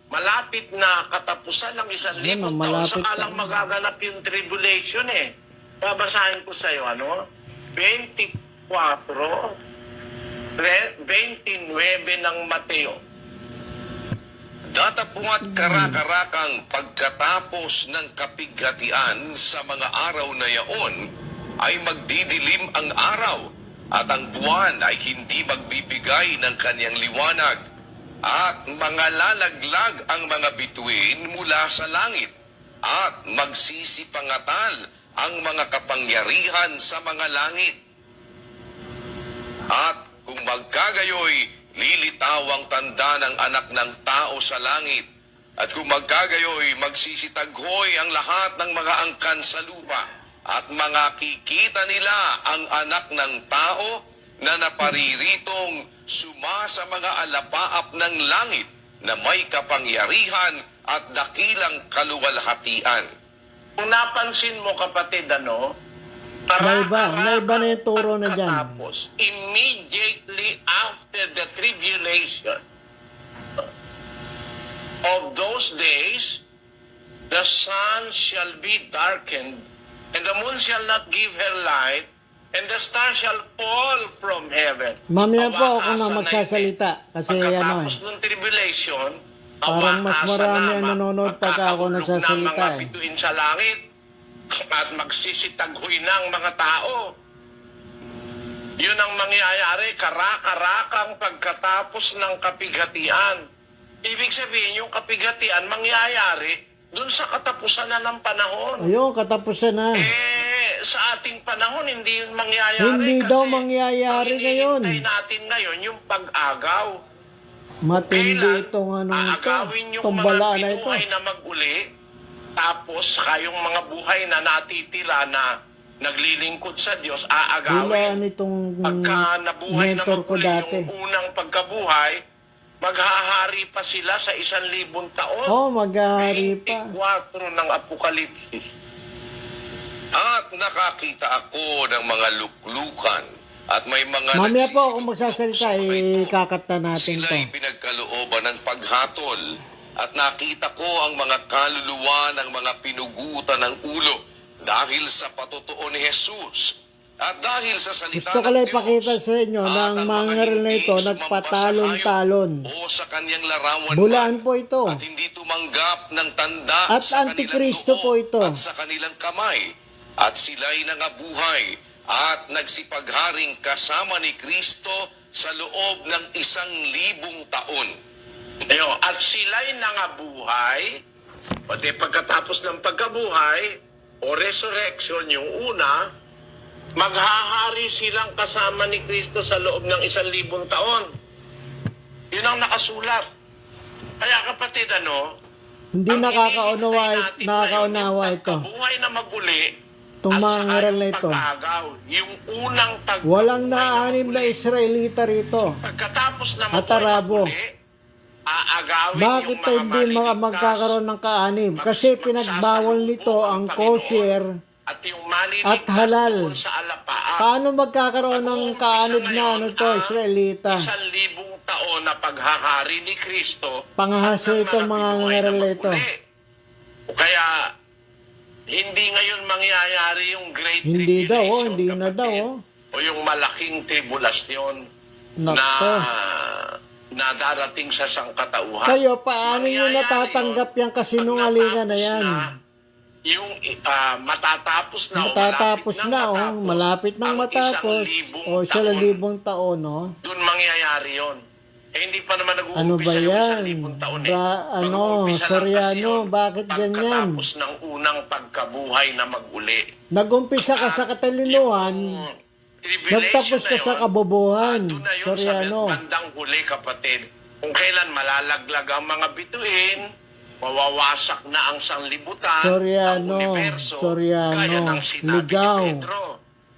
Speaker 2: malapit na katapusan ng 1,000 taon,
Speaker 3: malapit
Speaker 2: sakalang magaganap yung tribulation eh. Babasahin ko sa iyo, 29 ng Mateo.
Speaker 12: Datapungat karakarakang pagkatapos ng kapighatian sa mga araw na yaon ay magdidilim ang araw at ang buwan ay hindi magbibigay ng kanyang liwanag at mga lalaglag ang mga bituin mula sa langit at magsisipangatal ang mga kapangyarihan sa mga langit. At kung magkagayoy, lilitaw ang tanda ng anak ng tao sa langit. At kung magkagayoy, magsisitaghoy ang lahat ng mga angkan sa lupa. At makikita nila ang anak ng tao na napariritong sa mga alapaap ng langit na may kapangyarihan at dakilang kaluwalhatian.
Speaker 2: Kung napansin mo, kapatid,
Speaker 3: Naiba na yung turo na dyan.
Speaker 2: Tapos, immediately after the tribulation of those days, the sun shall be darkened, and the moon shall not give her light, and the stars shall fall from heaven.
Speaker 3: Mamaya po ako na
Speaker 2: Awaasa
Speaker 3: magsasalita. Kasi
Speaker 2: pagkatapos ng tribulation,
Speaker 3: parang mas marami ang nanonood pagka ako nagsasalita
Speaker 2: ng mga
Speaker 3: eh.
Speaker 2: bituin sa langit at magsisitaghoy ng mga tao. Yun ang mangyayari, karakarakang pagkatapos ng kapighatian. Ibig sabihin, yung kapighatian mangyayari dun sa katapusan na ng panahon.
Speaker 3: Ayun, katapusan na.
Speaker 2: Sa ating panahon, hindi yun mangyayari.
Speaker 3: Hindi
Speaker 2: kasi
Speaker 3: daw mangyayari ngayon.
Speaker 2: ang hinihintay natin ngayon, yung pag-agaw.
Speaker 3: Matindi itong
Speaker 2: Aagawin yung
Speaker 3: itong
Speaker 2: mga
Speaker 3: bala na ito.
Speaker 2: binuhay na mag-uli, tapos kayong mga buhay na natitira na naglilingkod sa Diyos, aagawin.
Speaker 3: Itong
Speaker 2: Pagka nabuhay na
Speaker 3: mentor ko
Speaker 2: mag-uli
Speaker 3: dati.
Speaker 2: yung unang pagkabuhay, maghahari pa sila sa 1,000 taon.
Speaker 3: Maghahari pa.
Speaker 2: 24 ng Apokalipsis.
Speaker 12: At nakakita ako ng mga luklukan At may mga
Speaker 3: Mamaya po kung
Speaker 12: nagsisilubog
Speaker 3: magsasalita,
Speaker 12: sa mga ito.
Speaker 3: kakata natin to.
Speaker 12: Sila'y pinagkalooban ng paghatol at nakita ko ang mga kaluluwa ng mga pinugutan ng ulo dahil sa patotoo ni Jesus at dahil sa salita
Speaker 3: Gusto ko
Speaker 12: ng
Speaker 3: lang
Speaker 12: Diyos
Speaker 3: ipakita sa inyo
Speaker 12: at
Speaker 3: ng
Speaker 12: ang
Speaker 3: mga
Speaker 12: mga
Speaker 3: ngaral na
Speaker 12: hindi
Speaker 3: ito,
Speaker 12: sumamba sa
Speaker 3: nagpatalon-talon.
Speaker 12: hayop o sa kanyang larawan
Speaker 3: Bulaan
Speaker 12: man,
Speaker 3: po ito.
Speaker 12: at hindi tumanggap ng tanda
Speaker 3: At
Speaker 12: sa
Speaker 3: Antikristo
Speaker 12: kanilang
Speaker 3: po
Speaker 12: noo
Speaker 3: ito.
Speaker 12: at sa kanilang kamay at sila'y nangabuhay at nagsipagharing kasama ni Kristo sa loob ng 1,000 taon.
Speaker 2: Ayo, at sila'y nangabuhay, pati pagkatapos ng pagkabuhay o resurrection, yung una, maghahari silang kasama ni Kristo sa loob ng 1,000 taon. Yun ang nakasulat. Kaya kapatid,
Speaker 3: Hindi nakakaunawa ito.
Speaker 2: buhay na maguli,
Speaker 3: Itong mga ngaral na ito.
Speaker 2: yung unang
Speaker 3: Walang naanim na Israelita rito.
Speaker 2: pagkatapos na
Speaker 3: At Arabo.
Speaker 2: aagawin
Speaker 3: Bakit
Speaker 2: yung mga
Speaker 3: hindi mga magkakaroon ng kaanim? Kasi pinagbawal nito ang kosher
Speaker 2: at yung maliligtas
Speaker 3: at halal.
Speaker 2: doon sa alapaan.
Speaker 3: Paano magkakaroon ng kaanib na Israelita?
Speaker 2: 1,000 taon na paghahari ni Kristo.
Speaker 3: Pangahaso itong mga ngaral na ito.
Speaker 2: O kaya, hindi ngayon mangyayari yung Great
Speaker 3: Hindi daw,
Speaker 2: Tribulation,
Speaker 3: hindi na daw.
Speaker 2: o yung malaking tribulasyon
Speaker 3: Nako.
Speaker 2: na darating sa sangkatauhan.
Speaker 3: Kayo, paano nyo
Speaker 2: Mangyayari
Speaker 3: natatanggap yung kasinungalingan na yan?
Speaker 2: Yung matatapos na
Speaker 3: Matatapos na, malapit nang matapos. O 1,000 taon, no?
Speaker 2: doon mangyayari yon. Hindi pa naman
Speaker 3: Ano ba
Speaker 2: nag-uumpisa yung
Speaker 3: yan?
Speaker 2: 1,000 taon
Speaker 3: Soriano,
Speaker 2: Mag-uumpisa lang kasi yun
Speaker 3: bakit ganyan?
Speaker 2: pagkatapos ng unang pagkabuhay na mag-uli.
Speaker 3: Nag-umpisa ka sa katalinuhan, nagtapos ka sa kabobohan.
Speaker 2: Doon na yun
Speaker 3: Soriano.
Speaker 2: sa bandang huli, kapatid. Kung kailan malalaglag ang mga bituin, mawawasak na ang sanlibutan,
Speaker 3: Soriano,
Speaker 2: ang universo,
Speaker 3: Soriano,
Speaker 2: gaya ng sinabi
Speaker 3: ligaw.
Speaker 2: ni Pedro.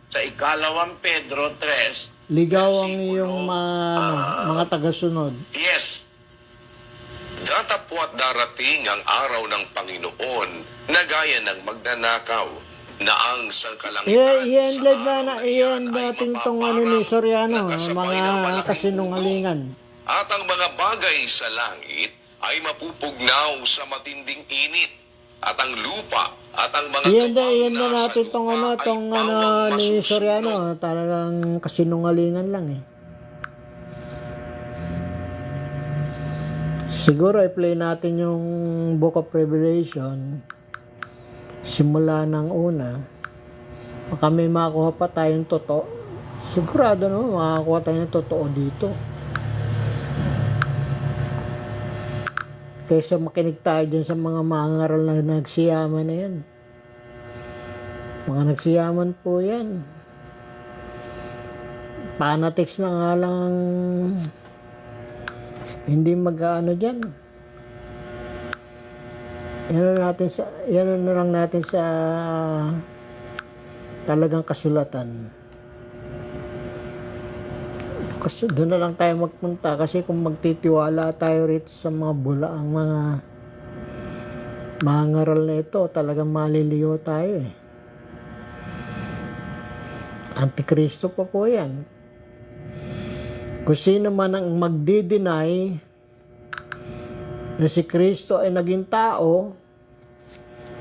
Speaker 2: Sa 2 Pedro 3,
Speaker 3: Ligaw ang iyong mga tagasunod.
Speaker 2: yes,
Speaker 12: Datapwat darating ang araw ng Panginoon na gaya ng magnanakaw na ang sangkalangitan
Speaker 3: Iyan natin tong ni Soriano, mga kasinungalingan.
Speaker 12: at ang mga bagay sa langit ay mapupugnaw sa matinding init at ang lupa at ang mga
Speaker 3: Iyan na
Speaker 12: nasa
Speaker 3: natin tong
Speaker 12: lupa ay pawang
Speaker 3: ni
Speaker 12: masusunog.
Speaker 3: Soriano, talagang kasinungalingan lang eh. Siguro i-play natin yung Book of Revelation simula ng una. Baka may makakuha pa tayong totoo. Sigurado naman makakuha tayong totoo dito. Kaysa makinig tayo dyan sa mga mangaral na nagsiyaman na yan. Mga nagsiyaman po yan. Fanatics na nga lang hindi mag-ano dyan. Yan na lang natin sa talagang kasulatan. Kasi doon na lang tayo magpunta kasi kung magtitiwala tayo rito sa mga bulaang mga ngaral na ito, talagang maliliyo tayo eh. Antikristo pa po yan. Kung sino man ang magdi-deny na si Kristo ay naging tao,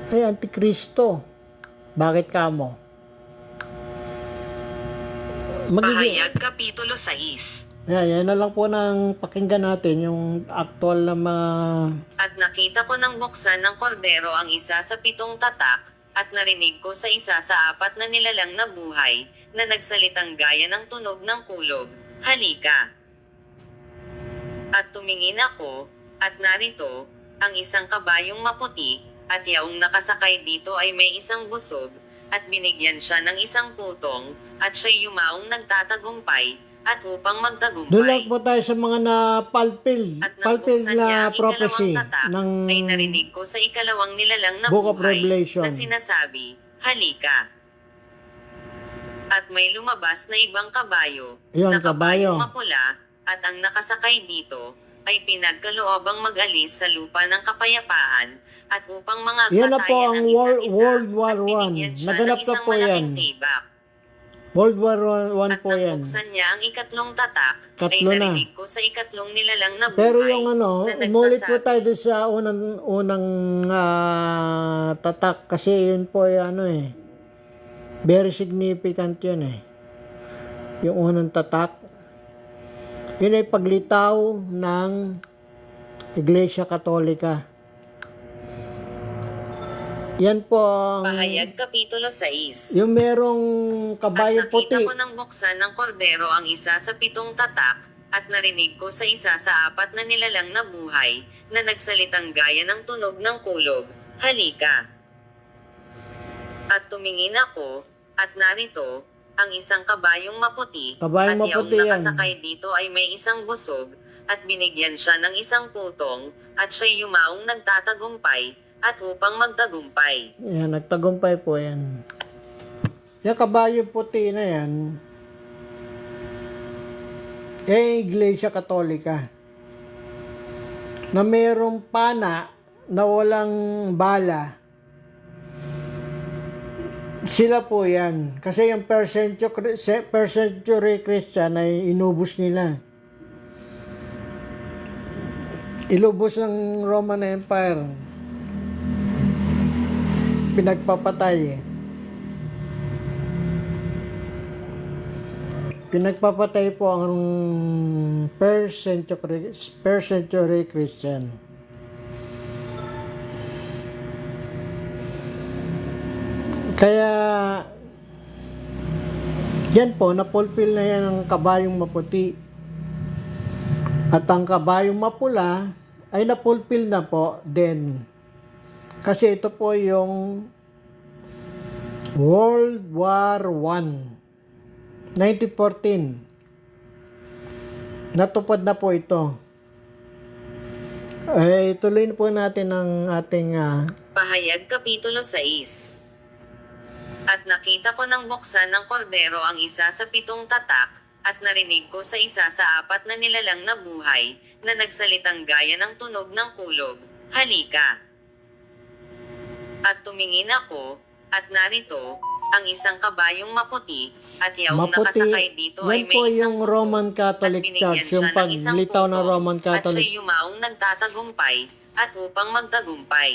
Speaker 3: ay Antikristo. Bakit kamo?
Speaker 13: Pahayag Kapitulo 6.
Speaker 3: Yan na lang po nang pakinggan natin yung actual na mga...
Speaker 13: At nakita ko nang buksan ng kordero ang isa sa 7 tatak, at narinig ko sa isa sa 4 na nilalang na buhay, na nagsalitang gaya ng tunog ng kulog, halika. At tumingin ako, at narito, ang isang kabayong maputi, at yaong nakasakay dito ay may isang busog, at binigyan siya ng isang putong, at siya'y yumaong nagtatagumpay, at upang magtagumpay.
Speaker 3: Doon lang po tayo sa mga palpil na prophecy ng
Speaker 13: ay narinig ko sa 2 nilalang na
Speaker 3: Book of
Speaker 13: buhay,
Speaker 3: Revelation.
Speaker 13: na sinasabi, halika. At may lumabas na ibang kabayo,
Speaker 3: Yun,
Speaker 13: na kabayong
Speaker 3: kabayo.
Speaker 13: mapula, at ang nakasakay dito, ay pinagkaloobang mag-alis sa lupa ng kapayapaan, at upang mga
Speaker 3: Yan na po ang
Speaker 13: isa't isa,
Speaker 3: World War
Speaker 13: at
Speaker 3: I.
Speaker 13: binigyan siya
Speaker 3: Naganap
Speaker 13: ng
Speaker 3: na
Speaker 13: isang
Speaker 3: po yan.
Speaker 13: malaking tibak.
Speaker 3: World War I
Speaker 13: At
Speaker 3: po
Speaker 13: nang
Speaker 3: yan.
Speaker 13: buksan niya ang ikatlong tatak, ay
Speaker 3: Katlo na.
Speaker 13: narinig ko sa ikatlong nilalang na buhay
Speaker 3: Pero yung ano,
Speaker 13: na
Speaker 3: umulit po
Speaker 13: nagsasabi,
Speaker 3: tayo doon sa unang tatak kasi yun po ay ano eh. Very significant yun eh. Yung unang tatak. Yun ay paglitaw ng Iglesia Katolika. Yan po ang
Speaker 13: Pahayag Kapitulo 6.
Speaker 3: yung merong kabayo
Speaker 13: At nakita
Speaker 3: puti.
Speaker 13: ko ng buksan ng kordero ang isa sa 7 tatak, at narinig ko sa isa sa 4 na nilalang na buhay, na nagsalitang gaya ng tunog ng kulog, halika. At tumingin ako, at narito, ang isang kabayong maputi,
Speaker 3: Kabayong
Speaker 13: at
Speaker 3: maputi
Speaker 13: yaong
Speaker 3: yan.
Speaker 13: nakasakay dito ay may isang busog, at binigyan siya ng isang putong, at siya'y yumaong nagtatagumpay, at upang magtagumpay.
Speaker 3: Yan, nagtagumpay po yan. Yung kabayo puti na yan, eh, Iglesia Katolika. Na mayroong pana na walang bala. Sila po yan. Kasi yung first century Christian ay inubos nila. Ilubos ng Roman Empire. Pinagpapatay. Pinagpapatay po ang first century Christian. Kaya yan po, napulpil na yan ang kabayong maputi. At ang kabayong mapula ay napulpil na po din. Kasi ito po yung World War I. 1914. Natupad na po ito. Tuloy na po natin ang ating
Speaker 13: Pahayag Kapitulo 6. At nakita ko ng buksan ng kordero ang isa sa 7 tatak, at narinig ko sa isa sa 4 na nilalang na buhay, na nagsalitang gaya ng tunog ng kulog, halika. At tumingin ako, at narito, ang isang kabayong maputi, at yaong
Speaker 3: maputi.
Speaker 13: nakasakay dito ay
Speaker 3: Yan
Speaker 13: may
Speaker 3: po
Speaker 13: isang
Speaker 3: yung
Speaker 13: busog,
Speaker 3: Roman
Speaker 13: at
Speaker 3: Catholic
Speaker 13: binigyan
Speaker 3: Church,
Speaker 13: siya
Speaker 3: yung
Speaker 13: ng isang
Speaker 3: paglitaw ng
Speaker 13: putong,
Speaker 3: Roman
Speaker 13: at
Speaker 3: Catholic.
Speaker 13: siya'y yumaong nagtatagumpay, at upang magtagumpay.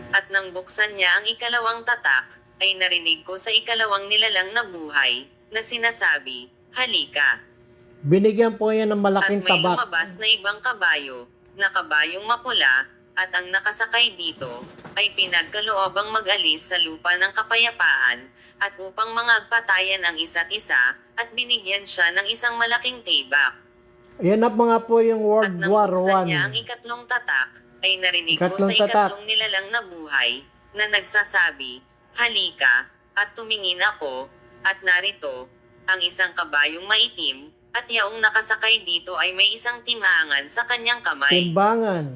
Speaker 13: At nang buksan niya ang ikalawang tatak, ay narinig ko sa ikalawang nilalang na buhay, na sinasabi, halika.
Speaker 3: Binigyan po yan ng malaking
Speaker 13: At may
Speaker 3: tabak.
Speaker 13: lumabas na ibang kabayo, na kabayong mapula, at ang nakasakay dito, ay pinagkaloobang mag-alis sa lupa ng kapayapaan, at upang mangagpatayan ang isa't isa, at binigyan siya ng isang malaking tibak.
Speaker 3: Yan na mga po yung
Speaker 13: At
Speaker 3: World
Speaker 13: nang
Speaker 3: War
Speaker 13: buksan niya ang
Speaker 3: I.
Speaker 13: ikatlong tatak, ay narinig ko
Speaker 3: Ikatlong
Speaker 13: sa
Speaker 3: tatak.
Speaker 13: ikatlong nilalang na buhay, na nagsasabi, halika, at tumingin ako, at narito, ang isang kabayong maitim, at yaong nakasakay dito ay may isang timangan sa kanyang kamay.
Speaker 3: Timbangan.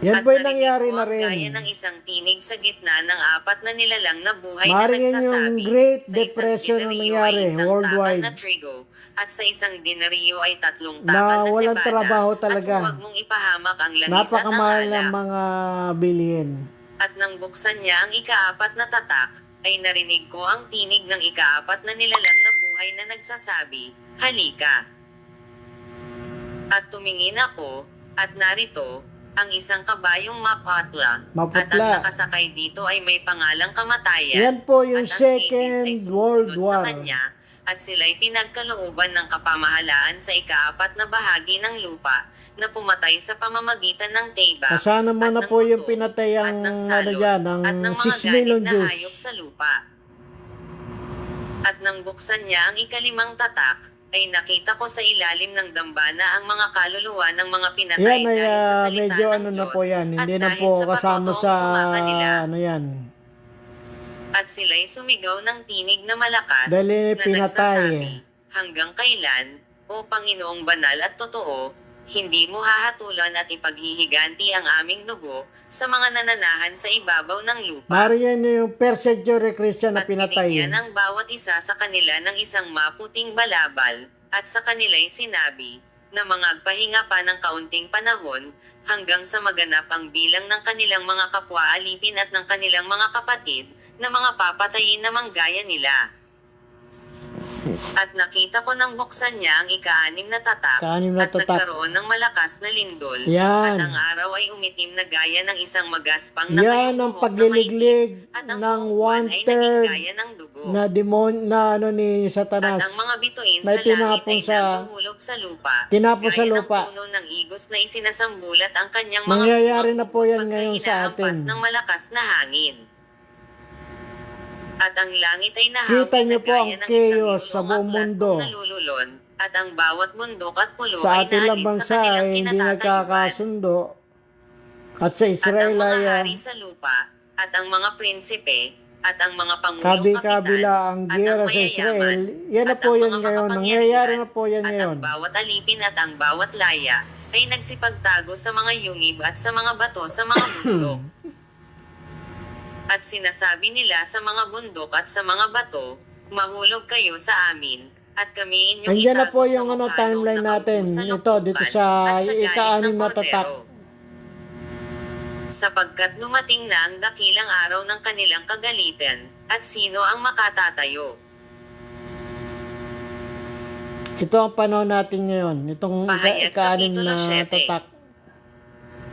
Speaker 3: Yan
Speaker 13: At
Speaker 3: po yung
Speaker 13: narinig
Speaker 3: nangyari
Speaker 13: ko
Speaker 3: na
Speaker 13: ang gaya
Speaker 3: rin.
Speaker 13: ng isang tinig sa gitna ng 4 na nilalang na buhay
Speaker 3: Maaari
Speaker 13: na
Speaker 3: yan yung
Speaker 13: nagsasabi,
Speaker 3: Great
Speaker 13: sa isang
Speaker 3: Depression na
Speaker 13: denaryo
Speaker 3: nangyari,
Speaker 13: ay isang
Speaker 3: worldwide.
Speaker 13: takal na trigo, at sa isang denaryo ay 3 takal
Speaker 3: Na
Speaker 13: na
Speaker 3: walang
Speaker 13: cebada,
Speaker 3: trabaho talaga.
Speaker 13: at huwag mong ipahamak ang langis at ang
Speaker 3: Napakamahal ng
Speaker 13: alak.
Speaker 3: mga bilihin.
Speaker 13: At nang buksan niya ang ika-4 na tatak, ay narinig ko ang tinig ng ika-4 na nilalang na buhay na nagsasabi, halika. At tumingin ako, at narito, ang isang kabayong maputla, at ang
Speaker 3: Maputla.
Speaker 13: nakasakay dito ay may pangalang kamatayan,
Speaker 3: Yan po yung
Speaker 13: at ang higis ay
Speaker 3: Second
Speaker 13: sumusunod
Speaker 3: World
Speaker 13: sa
Speaker 3: War.
Speaker 13: kanya, at sila'y pinagkalooban ng kapamahalaan sa ika-4 na bahagi ng lupa, na pumatay sa pamamagitan ng teba,
Speaker 3: Kasama mo
Speaker 13: at
Speaker 3: na
Speaker 13: ng
Speaker 3: po yung
Speaker 13: buto,
Speaker 3: pinatay
Speaker 13: at
Speaker 3: ang
Speaker 13: ng
Speaker 3: ano
Speaker 13: salot,
Speaker 3: dyan,
Speaker 13: at ng
Speaker 3: ang
Speaker 13: mga
Speaker 3: 6 million
Speaker 13: galit na
Speaker 3: Jews.
Speaker 13: hayop sa lupa. At nang buksan niya ang ikalimang tatak, ay nakita ko sa ilalim ng dambana ang mga kaluluwa ng mga pinatay
Speaker 3: Yan ay
Speaker 13: dahil sa salita
Speaker 3: medyo
Speaker 13: ng
Speaker 3: ano na
Speaker 13: Diyos,
Speaker 3: po yan. Hindi
Speaker 13: at
Speaker 3: na
Speaker 13: dahil
Speaker 3: po
Speaker 13: sa
Speaker 3: kasama
Speaker 13: patotoong
Speaker 3: sa
Speaker 13: sumaka nila.
Speaker 3: ano yan.
Speaker 13: At sila'y sumigaw ng tinig na malakas,
Speaker 3: Dahil
Speaker 13: na
Speaker 3: pinatay.
Speaker 13: nagsasabi, hanggang kailan, o Panginoong banal at totoo, hindi mo hahatulan at ipaghihiganti ang aming dugo sa mga nananahan sa ibabaw ng lupa.
Speaker 3: Mariyan yung first century Christian na
Speaker 13: At
Speaker 3: pinatay.
Speaker 13: binigyan ang bawat isa sa kanila ng isang maputing balabal, at sa kanila'y sinabi, na mangagpahinga pa ng kaunting panahon, hanggang sa maganap ang bilang ng kanilang mga kapwa alipin at ng kanilang mga kapatid, na mga papatayin na manggaya nila. At nakita ko nang buksan niya ang ika-6 na tatak,
Speaker 3: Ika-6 na
Speaker 13: at
Speaker 3: tatak.
Speaker 13: nagkaroon ng malakas na lindol,
Speaker 3: Yan.
Speaker 13: at ang araw ay umitim na gaya ng isang magaspang na
Speaker 3: Yan
Speaker 13: kayong
Speaker 3: ang
Speaker 13: buhok na
Speaker 3: pagliliglig
Speaker 13: maitim, at ang
Speaker 3: ng
Speaker 13: buong buwan ay naging
Speaker 3: 1/3
Speaker 13: gaya ng dugo.
Speaker 3: na demon na ano ni Satanas.
Speaker 13: At ang mga bituin
Speaker 3: May
Speaker 13: sa langit
Speaker 3: tinapon
Speaker 13: ay
Speaker 3: sa-
Speaker 13: nahuhulog sa lupa.
Speaker 3: tinapon sa
Speaker 13: gaya
Speaker 3: lupa.
Speaker 13: ng puno ng igos na isinasambulat ang kanyang mga
Speaker 3: Mangyayari
Speaker 13: bunga
Speaker 3: na po yan
Speaker 13: pagka
Speaker 3: ngayon sa
Speaker 13: inahampas
Speaker 3: atin.
Speaker 13: ng malakas na hangin. At ang langit ay nahawi
Speaker 3: Kita niyo
Speaker 13: na
Speaker 3: po
Speaker 13: gaya
Speaker 3: ang
Speaker 13: ng isang
Speaker 3: chaos sa
Speaker 13: yulong
Speaker 3: buong
Speaker 13: aklat
Speaker 3: mundo.
Speaker 13: kung nalululon, at ang bawat bundok at pulo
Speaker 3: Sa
Speaker 13: ay
Speaker 3: atin lang
Speaker 13: naalis sa
Speaker 3: bansa
Speaker 13: kanilang
Speaker 3: ay hindi
Speaker 13: kinatatayuan.
Speaker 3: nagkakasundo. At sa Israel
Speaker 13: At ang
Speaker 3: ay
Speaker 13: mga hari sa lupa, at ang mga prinsipe, at ang mga pangulong
Speaker 3: kabi-kabila ang
Speaker 13: kapitan,
Speaker 3: giyera
Speaker 13: at ang
Speaker 3: sa Israel.
Speaker 13: mayayaman,
Speaker 3: Yan na
Speaker 13: at
Speaker 3: po
Speaker 13: ang
Speaker 3: yan
Speaker 13: mga
Speaker 3: ngayon.
Speaker 13: makapangyarihan,
Speaker 3: Nangyayari na po yan
Speaker 13: at
Speaker 3: ngayon.
Speaker 13: ang bawat alipin at ang bawat laya ay nagsipagtago sa mga yungib at sa mga bato sa mga bundok. At sinasabi nila sa mga bundok at sa mga bato, mahulog kayo sa amin, at kami inyong
Speaker 3: Andiyan na
Speaker 13: itago
Speaker 3: po
Speaker 13: sa
Speaker 3: yung
Speaker 13: mukha
Speaker 3: timeline
Speaker 13: noong
Speaker 3: natin.
Speaker 13: nakaupo sa
Speaker 3: Ito,
Speaker 13: luklukan
Speaker 3: dito sa
Speaker 13: at galit
Speaker 3: ika-6
Speaker 13: ng
Speaker 3: na tatak.
Speaker 13: kordero. Sapagkat dumating na ang dakilang araw ng kanilang kagalitan, at sino ang makatatayo?
Speaker 3: Ito ang panahon natin ngayon. Itong
Speaker 13: Pahayag
Speaker 3: ika-6
Speaker 13: Kapitulo
Speaker 3: na
Speaker 13: 7.
Speaker 3: tatak.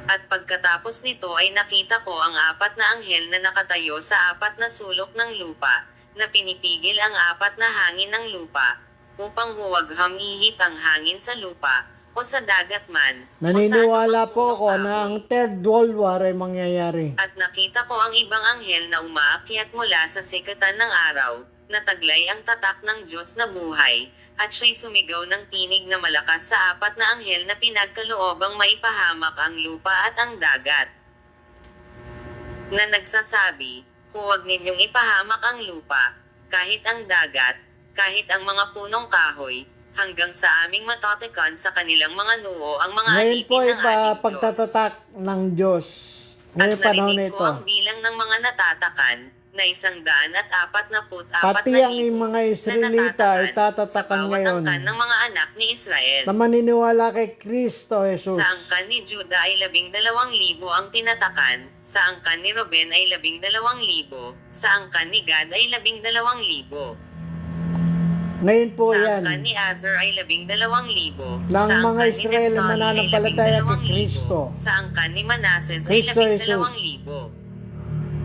Speaker 13: At pagkatapos nito ay nakita ko ang 4 na anghel na nakatayo sa 4 na sulok ng lupa, na pinipigil ang 4 na hangin ng lupa, upang huwag hamihip ang hangin sa lupa, o sa dagat man,
Speaker 3: Naniniwala
Speaker 13: o sa
Speaker 3: po
Speaker 13: anumang
Speaker 3: ako
Speaker 13: punong
Speaker 3: na
Speaker 13: kahoy.
Speaker 3: ang Third World War ay mangyayari.
Speaker 13: At nakita ko ang ibang anghel na umaakyat mula sa sikatan ng araw, na taglay ang tatak ng Diyos na buhay, at siya'y sumigaw ng tinig na malakas sa 4 na anghel na pinagkaloobang maipahamak ang lupa at ang dagat. Na nagsasabi, huwag ninyong ipahamak ang lupa, kahit ang dagat, kahit ang mga punong kahoy, hanggang sa aming matatikan sa kanilang mga noo ang mga
Speaker 3: Ngayon po
Speaker 13: alipin ng
Speaker 3: iba
Speaker 13: ating Diyos.
Speaker 3: pagtatatak ng Diyos.
Speaker 13: At
Speaker 3: Ngayon panahon
Speaker 13: narinig ko
Speaker 3: ito.
Speaker 13: ang bilang ng mga natatakan, na 144,000
Speaker 3: Pati ang mga Israelita ay tatatakan ngayon.
Speaker 13: angkan ng mga anak ni Israel.
Speaker 3: Na maniniwala kay Kristo Jesus.
Speaker 13: Sa angkan ni Juda ay 12,000 ang tinatakan, sa angkan ni Ruben ay 12,000, sa angkan ni Gad ay 12,000.
Speaker 3: Ngayon po
Speaker 13: Sa
Speaker 3: yan.
Speaker 13: angkan ni Azer ay 12,000.
Speaker 3: Ng
Speaker 13: Sa
Speaker 3: mga
Speaker 13: angkan ni
Speaker 3: Israel na
Speaker 13: Neftali ay
Speaker 3: mananampalataya kay
Speaker 13: 12,000.
Speaker 3: Kristo.
Speaker 13: Sa angkan ni Manases ay
Speaker 3: Kristo Jesus.
Speaker 13: 12,000.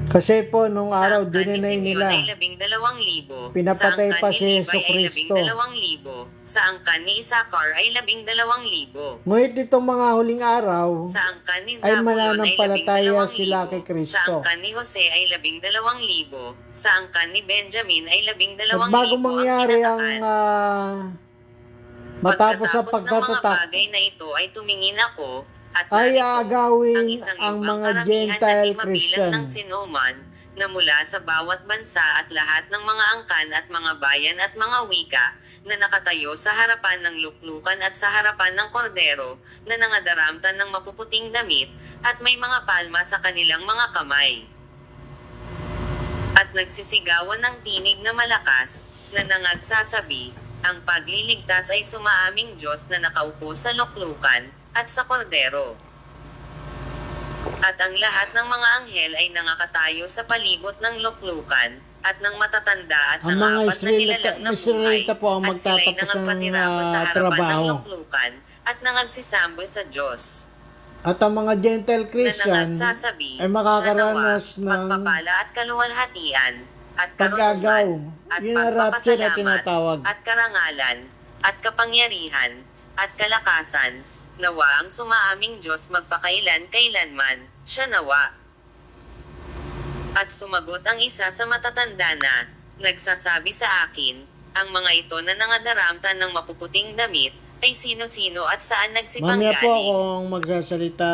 Speaker 3: Kasi po nung
Speaker 13: Sa
Speaker 3: araw
Speaker 13: angkan ni
Speaker 3: dininay
Speaker 13: Simeon
Speaker 3: nila.
Speaker 13: ay 12,000.
Speaker 3: Pinapatay
Speaker 13: Sa
Speaker 3: pa
Speaker 13: angkan
Speaker 3: si
Speaker 13: ni
Speaker 3: Jesu
Speaker 13: Levi ay
Speaker 3: Kristo.
Speaker 13: 12,000. Sa angkan ni Isakar ay 12,000.
Speaker 3: Ngunit itong mga huling araw
Speaker 13: Sa angkan ni
Speaker 3: ay
Speaker 13: Zabulon ay
Speaker 3: mananampalataya
Speaker 13: 12,000.
Speaker 3: sila kay
Speaker 13: Sa
Speaker 3: Kristo.
Speaker 13: angkan ni Jose ay 12,000. Sa angkan ni Benjamin ay 12,000.
Speaker 3: At bago mangyari ang matapos sa
Speaker 13: Pagkatapos ng mga
Speaker 3: pagtatatak,
Speaker 13: bagay na ito ay tumingin ako, at
Speaker 3: ay
Speaker 13: narito,
Speaker 3: aagawin
Speaker 13: ang isang
Speaker 3: ang
Speaker 13: lupang
Speaker 3: mga
Speaker 13: karamihan
Speaker 3: Gentile
Speaker 13: na di mabilang
Speaker 3: Christian.
Speaker 13: ng sinuman, na mula sa bawat bansa at lahat ng mga angkan at mga bayan at mga wika, na nakatayo sa harapan ng luklukan at sa harapan ng kordero, na nangadaramtan ng mapuputing damit, at may mga palma sa kanilang mga kamay. At nagsisigawan ng tinig na malakas, na nangagsasabi, ang pagliligtas ay sumaaming Diyos na nakaupo sa luklukan, at sa kordero. At ang lahat ng mga anghel ay nangakatayo sa palibot ng luklukan, at ng matatanda at
Speaker 3: Ang
Speaker 13: ng
Speaker 3: mga
Speaker 13: 4 na nilalang na buhay,
Speaker 3: Israelita po ang
Speaker 13: at sila'y
Speaker 3: magtatapos ng
Speaker 13: nangagpatirama sa harapan ng
Speaker 3: trabaho.
Speaker 13: luklukan, at nangagsisambo sa Diyos.
Speaker 3: At ang mga Gentile
Speaker 13: Na
Speaker 3: Christian
Speaker 13: nangagsasabi,
Speaker 3: ay makakaranas
Speaker 13: siya nawa,
Speaker 3: ng
Speaker 13: pagpapala at kaluwalhatian, at
Speaker 3: pag-agaw.
Speaker 13: karunungan, at
Speaker 3: Yun ang rapture na
Speaker 13: pagpapasalamat,
Speaker 3: tinatawag.
Speaker 13: at karangalan, at kapangyarihan, at kalakasan, nawa ang sumaaming Diyos magpakailan-kailanman, siya nawa. At sumagot ang isa sa matatanda na, nagsasabi sa akin, ang mga ito na nangadaramtan ng mapuputing damit, ay sino-sino at saan
Speaker 3: Mamaya po
Speaker 13: nagsipanggaling.
Speaker 3: akong magsasalita.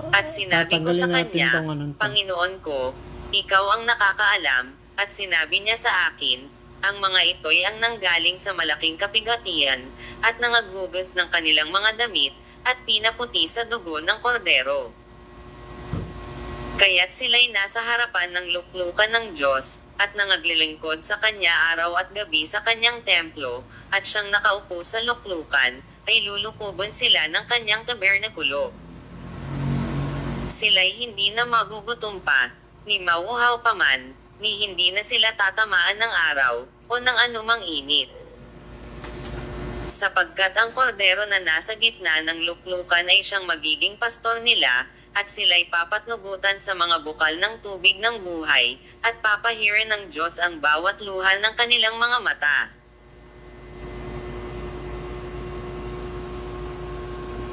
Speaker 13: At sinabi ko sa
Speaker 3: tatanggalin natin
Speaker 13: kanya,
Speaker 3: tong anong to.
Speaker 13: Panginoon ko, ikaw ang nakakaalam, at sinabi niya sa akin, ang mga ito'y ang nanggaling sa malaking kapigatian, at nangaghugas ng kanilang mga damit, at pinaputi sa dugo ng kordero. Kaya't sila'y nasa harapan ng luklukan ng Diyos, at nangaglilingkod sa Kanya araw at gabi sa Kanyang templo, at siyang nakaupo sa luklukan, ay lulukuban sila ng Kanyang tabernakulo. Sila'y hindi na magugutom pa, ni mauuhaw pa man, ni hindi na sila tatamaan ng araw o ng anumang init. Sapagkat ang kordero na nasa gitna ng luklukan ay siyang magiging pastor nila, at sila'y papatnugutan sa mga bukal ng tubig ng buhay, at papahirin ng Diyos ang bawat luha ng kanilang mga mata.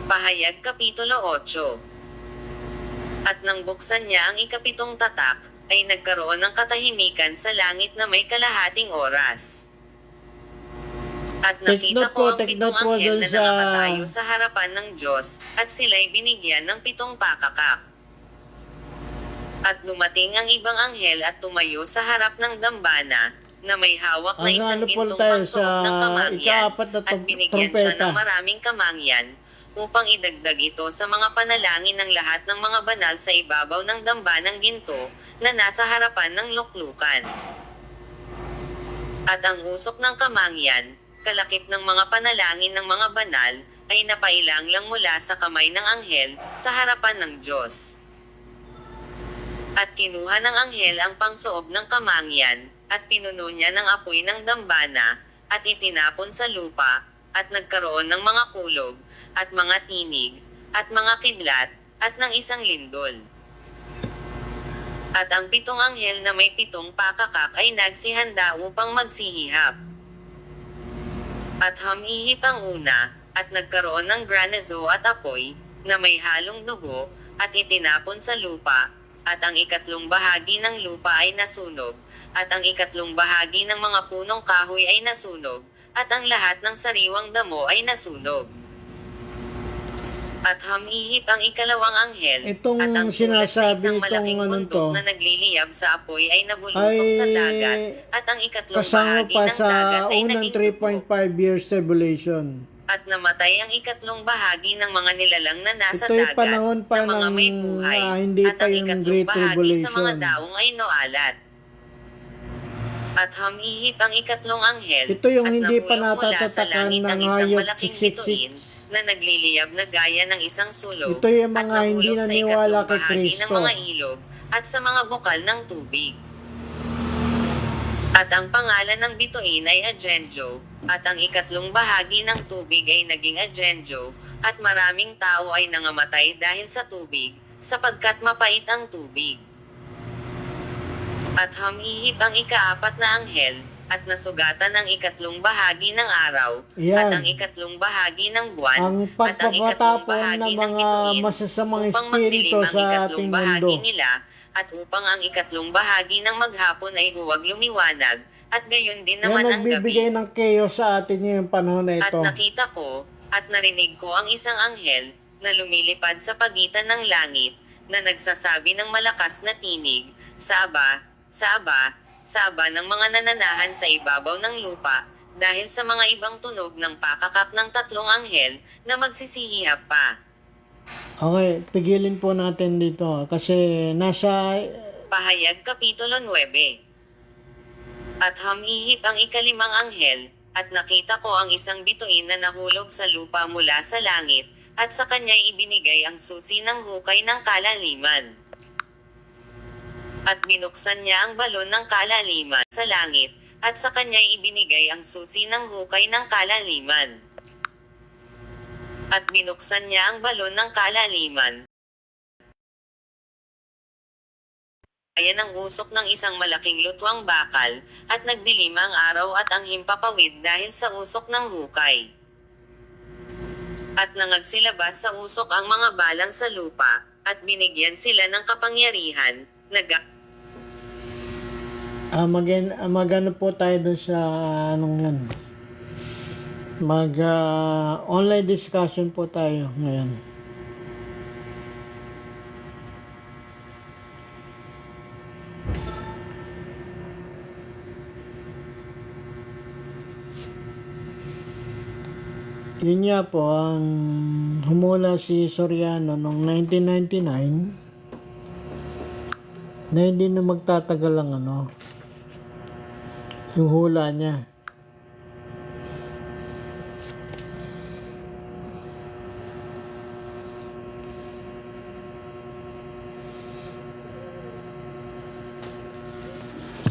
Speaker 13: Pahayag Kapitulo 8. At nang buksan niya ang ikapitong tatak, ay nagkaroon ng katahimikan sa langit na may kalahating oras. At nakita ko ang pitong anghel na nakatayo sa harapan ng Diyos, at sila'y binigyan ng 7 pakakak. At dumating ang ibang anghel at tumayo sa harap ng dambana, na may hawak na isang gintong pangsuot ng kamangyan, at binigyan siya ng maraming kamangyan, upang idagdag ito sa mga panalangin ng lahat ng mga banal sa ibabaw ng dambanang ginto, na nasa harapan ng luklukan. At ang usok ng kamangyan, kalakip ng mga panalangin ng mga banal, ay napailang lang mula sa kamay ng anghel, sa harapan ng Diyos. At kinuha ng anghel ang pangsuob ng kamangyan, at pinuno niya ng apoy ng dambana, at itinapon sa lupa, at nagkaroon ng mga kulog, at mga tinig, at mga kidlat, at ng isang lindol. At ang 7 anghel na may 7 pakakak ay nagsihanda upang magsihihap. At humihip ang una, at nagkaroon ng granizo at apoy, na may halong dugo, at itinapon sa lupa, at ang 2 bahagi ng lupa ay nasunog, at ang 2 bahagi ng mga punong kahoy ay nasunog, at ang lahat ng sariwang damo ay nasunog. At humihip ang 2 anghel,
Speaker 3: Itong
Speaker 13: at ang tulad sa isang
Speaker 3: sinasabi
Speaker 13: malaking
Speaker 3: itong
Speaker 13: bundok na nagliliyab sa apoy ay nabulusok sa dagat, at ang 2
Speaker 3: kasama
Speaker 13: bahagi
Speaker 3: pa
Speaker 13: ng
Speaker 3: sa
Speaker 13: dagat ay
Speaker 3: unang
Speaker 13: naging dugo.
Speaker 3: 3.5 years tribulation.
Speaker 13: At namatay ang 2 bahagi ng mga nilalang na nasa
Speaker 3: Ito'y
Speaker 13: dagat,
Speaker 3: panahon pa
Speaker 13: na mga may
Speaker 3: ng,
Speaker 13: buhay,
Speaker 3: hindi
Speaker 13: at
Speaker 3: pa
Speaker 13: ang
Speaker 3: yung
Speaker 13: 2
Speaker 3: Great
Speaker 13: bahagi sa mga
Speaker 3: Tribulation.
Speaker 13: daong ay noalat. At humihip ang 2 anghel,
Speaker 3: Ito yung
Speaker 13: at
Speaker 3: hindi pa
Speaker 13: nahulog mula sa
Speaker 3: natatatakan
Speaker 13: langit ang
Speaker 3: ng
Speaker 13: isang
Speaker 3: hayop
Speaker 13: malaking bituin,
Speaker 3: 666.
Speaker 13: na nagliliyab na gaya ng isang sulog,
Speaker 3: Ito yung
Speaker 13: at
Speaker 3: mga hindi
Speaker 13: nahulog sa
Speaker 3: naniwala
Speaker 13: 2
Speaker 3: kay
Speaker 13: bahagi ng
Speaker 3: Kristo.
Speaker 13: mga ilog, at sa mga bukal ng tubig. At ang pangalan ng bituin ay Agenjo, at ang 2 bahagi ng tubig ay naging Agenjo, at maraming tao ay nangamatay dahil sa tubig, sapagkat mapait ang tubig. At humihip ang 4 na anghel, at nasugatan ang 2 bahagi ng araw,
Speaker 3: Yan.
Speaker 13: at ang 2 bahagi ng buwan,
Speaker 3: Ang
Speaker 13: at ang 2
Speaker 3: pagpapatapon
Speaker 13: bahagi
Speaker 3: ng
Speaker 13: ng
Speaker 3: mga
Speaker 13: bituin,
Speaker 3: masasamang
Speaker 13: upang
Speaker 3: espiritu
Speaker 13: magdilim ang
Speaker 3: sa
Speaker 13: 2
Speaker 3: ating
Speaker 13: bahagi
Speaker 3: mundo.
Speaker 13: nila, at upang ang 2 bahagi ng maghapon ay huwag lumiwanag, at gayon din
Speaker 3: Yan
Speaker 13: naman ang
Speaker 3: nagbibigay
Speaker 13: gabi.
Speaker 3: ng chaos sa atin yung panahon na
Speaker 13: At
Speaker 3: ito.
Speaker 13: nakita ko, at narinig ko ang isang anghel, na lumilipad sa pagitan ng langit, na nagsasabi ng malakas na tinig, Saba, Saba, Saba ng mga nananahan sa ibabaw ng lupa, dahil sa mga ibang tunog ng pakakak ng 3 anghel, na magsisihihap pa.
Speaker 3: Okay, tigilin po natin dito kasi nasa
Speaker 13: Pahayag Kapitulo 9. At humihip ang 5 anghel, at nakita ko ang isang bituin na nahulog sa lupa mula sa langit, at sa kanya'y ibinigay ang susi ng hukay ng kalaliman. At binuksan niya ang balon ng kalaliman sa langit, at sa kanya'y ibinigay ang susi ng hukay ng kalaliman. At binuksan niya ang balon ng kalaliman. Ayan ang usok ng isang malaking lutwang bakal, at nagdilim ang araw at ang himpapawid dahil sa usok ng hukay. At nangagsilabas sa usok ang mga balang sa lupa, at binigyan sila ng kapangyarihan,
Speaker 3: magano po tayo dun sa anong yan. Online discussion po tayo ngayon. Yun nga po, ang humula si Soriano noong 1999 na hindi na magtatagal ang yung hula niya.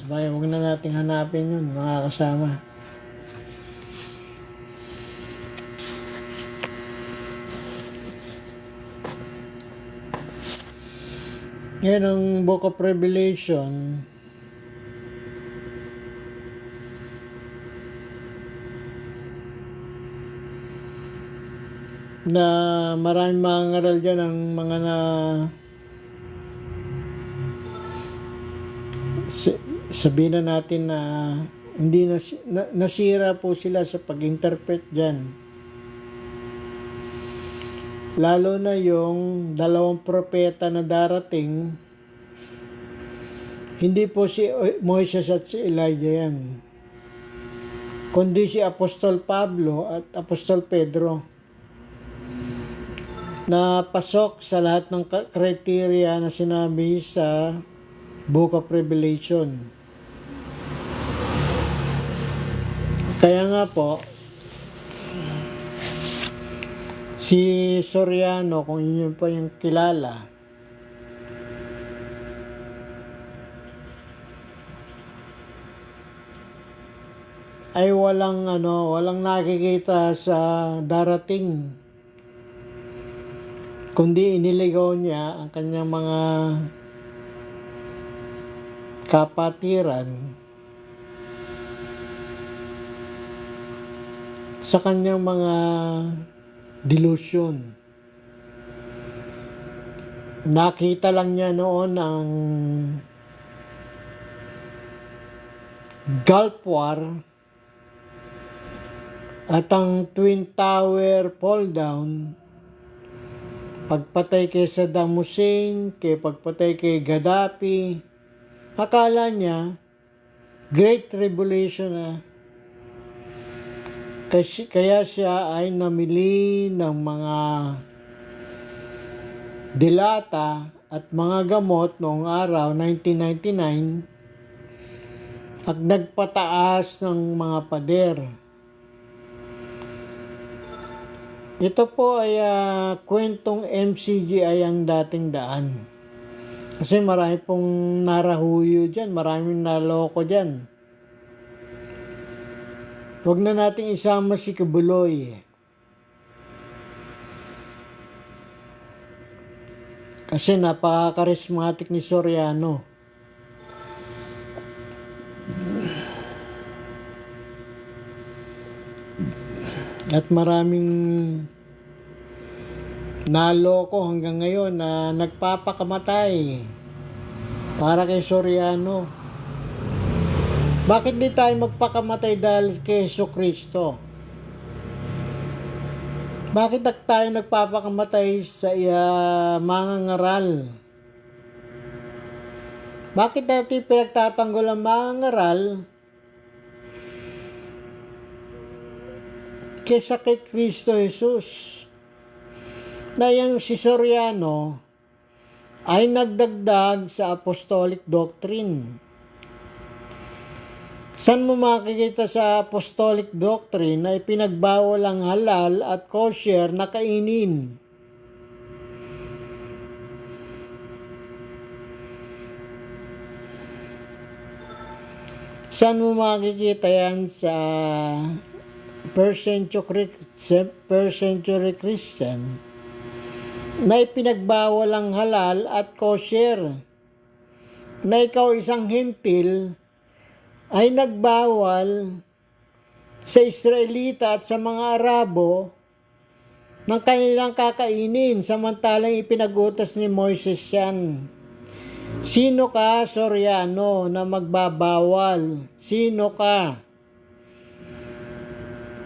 Speaker 3: Sabay, huwag na natin hanapin yun, mga kasama. Yan ang Book of Revelation. Na maraming mga ngaral dyan ang mga sabihin na natin na hindi nasira po sila sa pag-interpret dyan. Lalo na yung dalawang propeta na darating, hindi po si Moises at si Elijah yan, kundi si Apostol Pablo at Apostol Pedro, na pasok sa lahat ng criteria na sinabi sa Book of Revelation. Kaya nga po, si Soriano, kung inyo pa yung kilala, ay walang nakikita sa darating, kundi iniligaw niya ang kanyang mga kapatiran sa kanyang mga delusion. Nakita lang niya noon ang Gulf War at ang Twin Tower fall down, pagpatay kay Saddam Hussein, pagpatay kay Gaddafi. Akala niya Great Tribulation na. Kaya siya ay namili ng mga dilata at mga gamot noong araw 1999 at nagpataas ng mga pader. Ito po ay kwentong MCGI ang dating daan. Kasi marami pong narahuyo dyan, maraming naloko dyan. Huwag na nating isama si Kibuloy. Kasi napaka-charismatic ni Soriano. At maraming naloko hanggang ngayon na nagpapakamatay para kay Soriano. Bakit di tayo magpakamatay dahil kay Jesucristo? Bakit tayo nagpapakamatay sa mga ngaral? Bakit natin pinagtatanggol ang mga ngaral kaysa kay Kristo Jesus? Na yung si Soriano ay nagdagdag sa apostolic doctrine. Saan mo makikita sa apostolic doctrine na ipinagbawal ang halal at kosher na kainin? Saan mo makikita yan sa first century Christian na ipinagbawal ang halal at kosher, na ikaw isang hentil ay nagbawal sa Israelita at sa mga Arabo ng kanilang kakainin, samantalang ipinag-utos ni Moises yan. Sino ka, Soriano, na magbabawal? Sino ka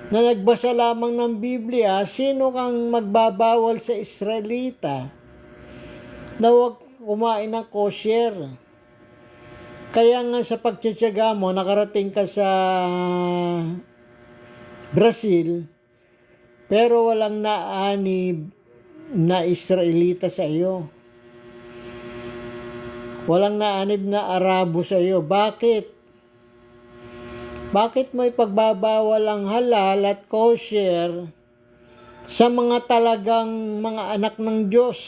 Speaker 3: na nagbasa lamang ng Biblia? Sino kang magbabawal sa Israelita na huwag kumain ng kosher? Kaya nga sa pagtsatsaga mo, nakarating ka sa Brazil, pero walang naanib na Israelita sa iyo. Walang naanib na Arabo sa iyo. Bakit? Bakit mo ipagbabawal ang halal at kosher sa mga talagang mga anak ng Diyos?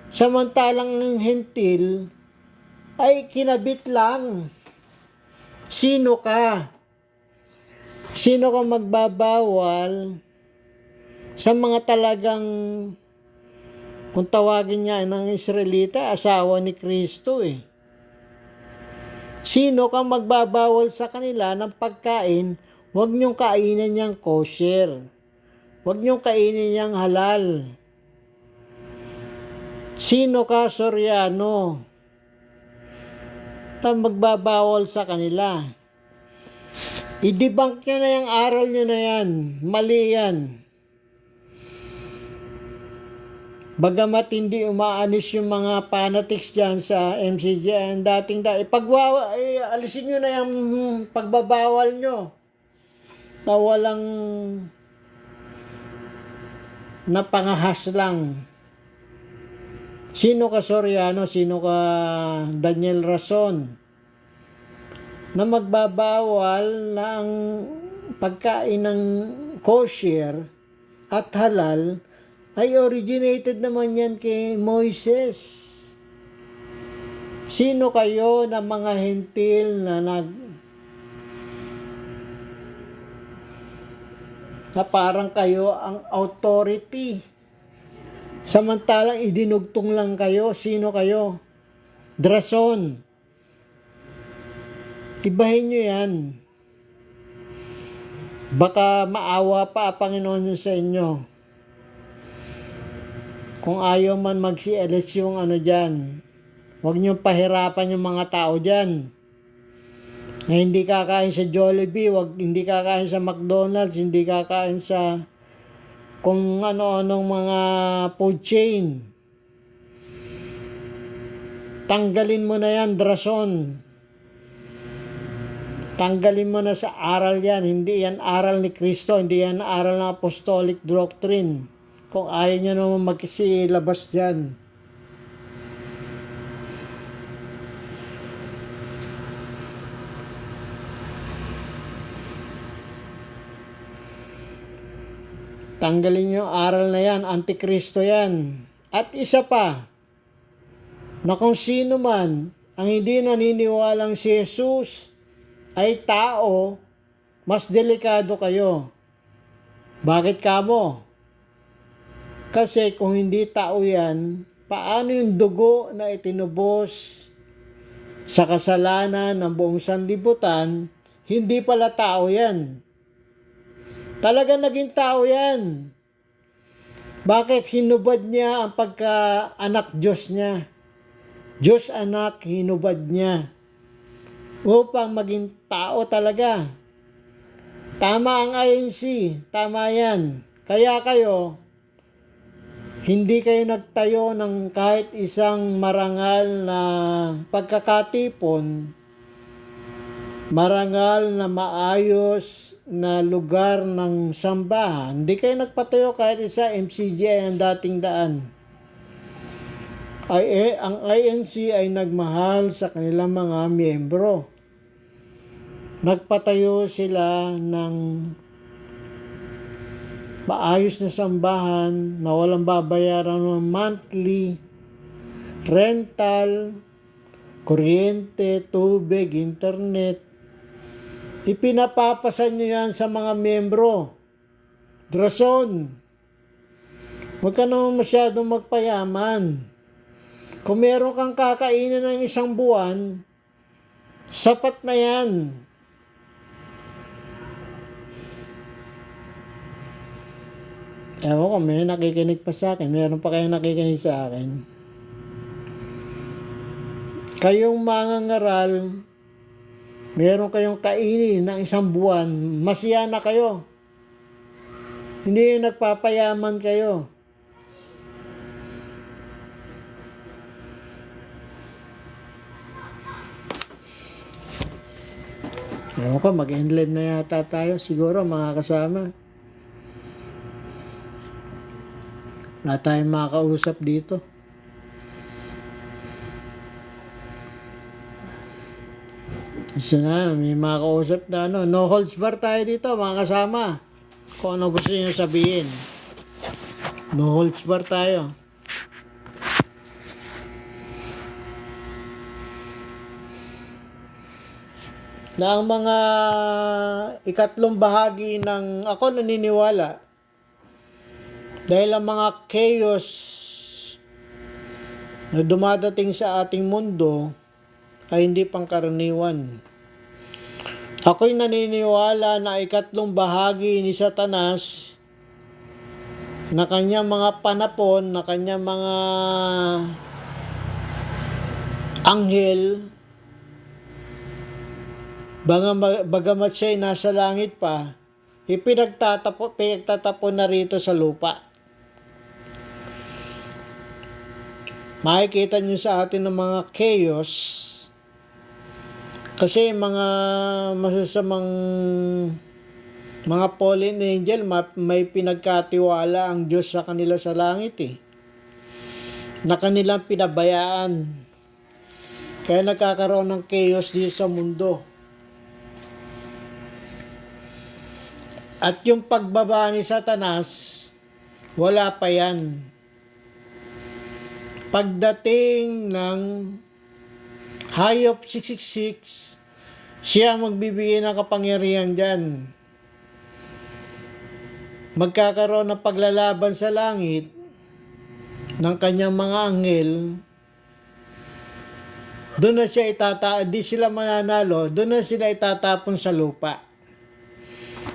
Speaker 3: Samantalang ng hentil ay kinabit lang Sino ka? Sino ka magbabawal sa mga talagang, kung tawagin niya ng Israelita, asawa ni Kristo eh. Sino ka magbabawal sa kanila ng pagkain? Huwag niyong kainin niyang kosher. Huwag niyong kainin niyang halal. Sino ka, Soriano, na magbabawal sa kanila? I-debunk nyo na yung aral nyo na yan. Mali yan. Bagamat hindi umaanis yung mga fanatics dyan sa MCG ang dating alisin nyo na yung pagbabawal nyo na walang napangahas lang. Sino ka, Soriano? Sino ka, Daniel Rason, na magbabawal na ang pagkain ng kosher at halal ay originated naman yan kay Moises. Sino kayo na mga hentil na parang kayo ang authority, samantalang idinugtong lang kayo? Sino kayo? Drason. Ibahin nyo yan. Baka maawa pa ang Panginoon nyo sa inyo. Kung ayaw man mag-CLS yung dyan, huwag nyo pahirapan yung mga tao dyan. Na hindi kakain sa Jollibee, hindi kakain sa McDonald's, hindi kakain sa kung ano-anong mga food chain. Tanggalin mo na yan, Drason. Tanggalin mo na sa aral yan. Hindi yan aral ni Kristo. Hindi yan aral ng apostolic doctrine. Kung ayaw nyo naman magsilabas dyan. Tanggalin yung aral na yan. Antikristo yan. At isa pa, na kung sino man ang hindi naniniwalang si Jesus ay tao, mas delikado kayo. Bakit kamo? Kasi kung hindi tao yan, paano yung dugo na itinubos sa kasalanan ng buong sanlibutan, hindi pala tao yan. Talaga naging tao yan. Bakit hinubad niya ang pagka-anak Diyos niya? Diyos anak, hinubad niya upang maging tao talaga. Tama ang INC, tama yan. Kaya kayo, hindi kayo nagtayo ng kahit isang marangal na pagkakatipon, marangal na maayos na lugar ng sambahan. Hindi kayo nagpatayo kahit isa. MCG ang dating daan. Ang INC ay nagmahal sa kanilang mga miyembro. Nagpatayo sila ng maayos na sambahan na walang babayaran ng monthly rental, kuryente, tubig, internet. Ipinapapasan nyo yan sa mga miyembro. Drason, huwag ka naman masyadong magpayaman. Kung meron kang kakainin ng isang buwan, sapat na yan. Ewan ko, may nakikinig pa sa akin. Meron pa kayo nakikinig sa akin. Kayong mangangaral, meron kayong kainin ng isang buwan, masaya na kayo. Hindi nagpapayaman kayo. Ewan ko, mag-end-live na yata tayo. Siguro, mga kasama. Wala tayong makakausap dito. Isa na, may makakausap na no holds bar tayo dito, mga kasama. Kung ano gusto niyo sabihin. No holds bar tayo. na ang mga ikatlong bahagi ng ako naniniwala dahil ang mga chaos na dumadating sa ating mundo ay hindi pangkaraniwan. Ako'y naniniwala na ikatlong bahagi ni Satanas na kanyang mga panapon, na kanyang mga anghel, bagamat siya'y nasa langit pa, pinagtatapon na rito sa lupa. Makikita nyo sa atin ng mga chaos kasi mga masasamang mga fallen angel, may pinagkatiwala ang Diyos sa kanila sa langit na kanilang pinabayaan. Kaya nagkakaroon ng chaos dito sa mundo. At yung pagbaba ni Satanas, wala pa yan. Pagdating ng Hayop 666, siya magbibigay ng kapangyarihan dyan. Magkakaroon ng paglalaban sa langit ng kanyang mga anghel. Doon na siya di sila mananalo, doon na sila itatapon sa lupa.